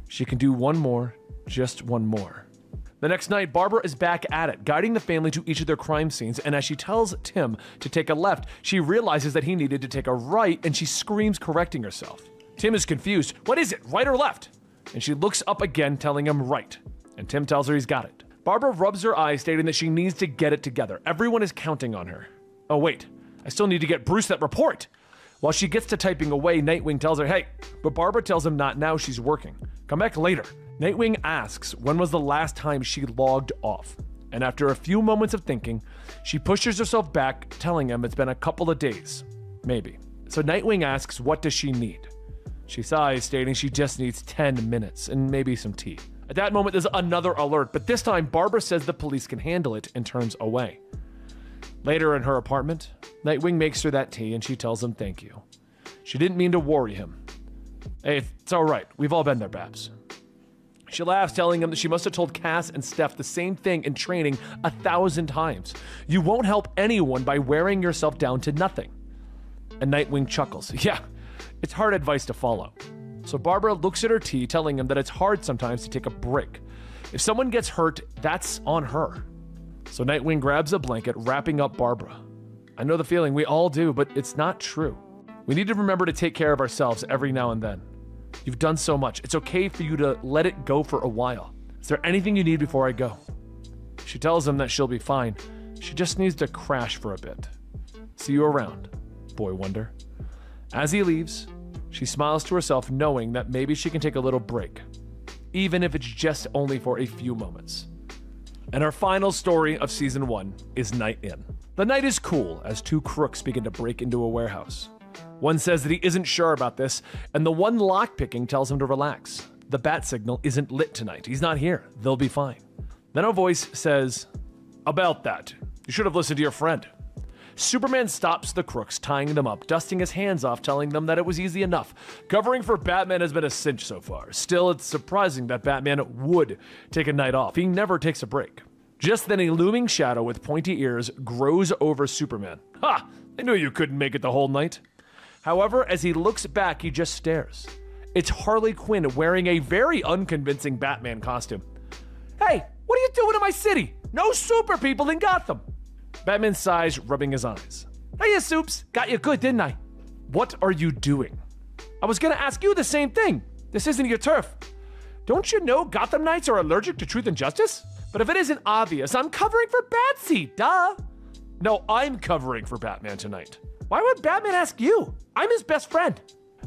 She can do one more, just one more. The next night, Barbara is back at it, guiding the family to each of their crime scenes, and as she tells Tim to take a left, she realizes that he needed to take a right, and she screams, correcting herself. Tim is confused. What is it, right or left? And she looks up again, telling him right, and Tim tells her he's got it. Barbara rubs her eyes, stating that she needs to get it together. Everyone is counting on her. Oh wait, I still need to get Bruce that report. While she gets to typing away, Nightwing tells her, hey, but Barbara tells him not now, she's working. Come back later. Nightwing asks when was the last time she logged off. And after a few moments of thinking, she pushes herself back, telling him it's been a couple of days. Maybe. So Nightwing asks, what does she need? She sighs, stating she just needs 10 minutes and maybe some tea. At that moment, there's another alert, but this time Barbara says the police can handle it and turns away. Later in her apartment, Nightwing makes her that tea and she tells him thank you. She didn't mean to worry him. Hey, it's all right. We've all been there, Babs. She laughs, telling him that she must have told Cass and Steph the same thing in training 1,000 times. You won't help anyone by wearing yourself down to nothing. And Nightwing chuckles. Yeah, it's hard advice to follow. So Barbara looks at her tea, telling him that it's hard sometimes to take a break. If someone gets hurt, that's on her. So Nightwing grabs a blanket, wrapping up Barbara. I know the feeling, we all do, but it's not true. We need to remember to take care of ourselves every now and then. You've done so much. It's okay for you to let it go for a while. Is there anything you need before I go? She tells him that she'll be fine. She just needs to crash for a bit. See you around, Boy Wonder. As he leaves, she smiles to herself, knowing that maybe she can take a little break, even if it's just only for a few moments. And our final story of season 1 is Night In. The night is cool as two crooks begin to break into a warehouse. One says that he isn't sure about this, and the one lockpicking tells him to relax. The bat signal isn't lit tonight. He's not here. They'll be fine. Then a voice says, about that, you should have listened to your friend. Superman stops the crooks, tying them up, dusting his hands off, telling them that it was easy enough. Covering for Batman has been a cinch so far. Still, it's surprising that Batman would take a night off. He never takes a break. Just then, a looming shadow with pointy ears grows over Superman. Ha! I knew you couldn't make it the whole night. However, as he looks back, he just stares. It's Harley Quinn wearing a very unconvincing Batman costume. Hey, what are you doing in my city? No super people in Gotham. Batman sighs, rubbing his eyes. Hiya, Soups. Got you good, didn't I? What are you doing? I was gonna ask you the same thing. This isn't your turf. Don't you know Gotham Knights are allergic to truth and justice? But if it isn't obvious, I'm covering for Batsy, duh. No, I'm covering for Batman tonight. Why would Batman ask you? I'm his best friend.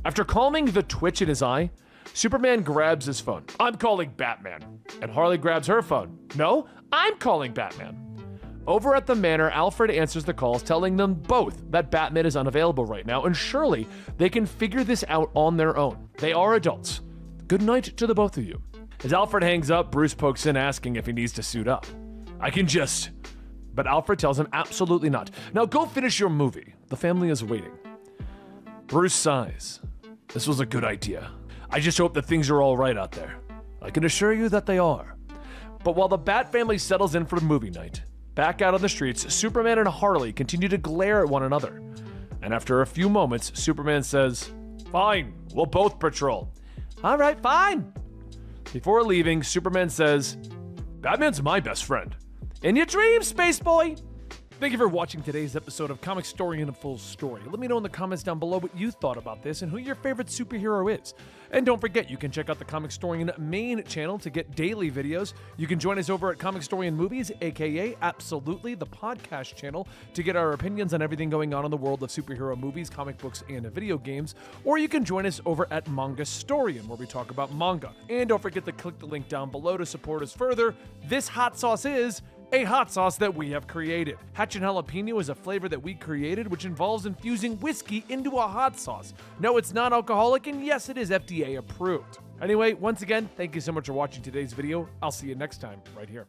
After calming the twitch in his eye, Superman grabs his phone. I'm calling Batman. And Harley grabs her phone. No, I'm calling Batman. Over at the Manor, Alfred answers the calls, telling them both that Batman is unavailable right now, and surely they can figure this out on their own. They are adults. Good night to the both of you. As Alfred hangs up, Bruce pokes in, asking if he needs to suit up. I can just... But Alfred tells him absolutely not. Now go finish your movie. The family is waiting. Bruce sighs. This was a good idea. I just hope that things are all right out there. I can assure you that they are. But while the Bat family settles in for the movie night, back out on the streets, Superman and Harley continue to glare at one another. And after a few moments, Superman says, fine, we'll both patrol. All right, fine. Before leaving, Superman says, Batman's my best friend. In your dreams, space boy. Thank you for watching today's episode of Comicstorian in Full Story. Let me know in the comments down below what you thought about this and who your favorite superhero is. And don't forget, you can check out the Comicstorian main channel to get daily videos. You can join us over at Comicstorian Movies, aka Absolutely, the podcast channel, to get our opinions on everything going on in the world of superhero movies, comic books, and video games. Or you can join us over at Mangastorian, where we talk about manga. And don't forget to click the link down below to support us further. This hot sauce is a hot sauce that we have created. Hatch and Jalapeno is a flavor that we created, which involves infusing whiskey into a hot sauce. No, it's not alcoholic, and yes, it is FDA approved. Anyway, once again, thank you so much for watching today's video. I'll see you next time, right here.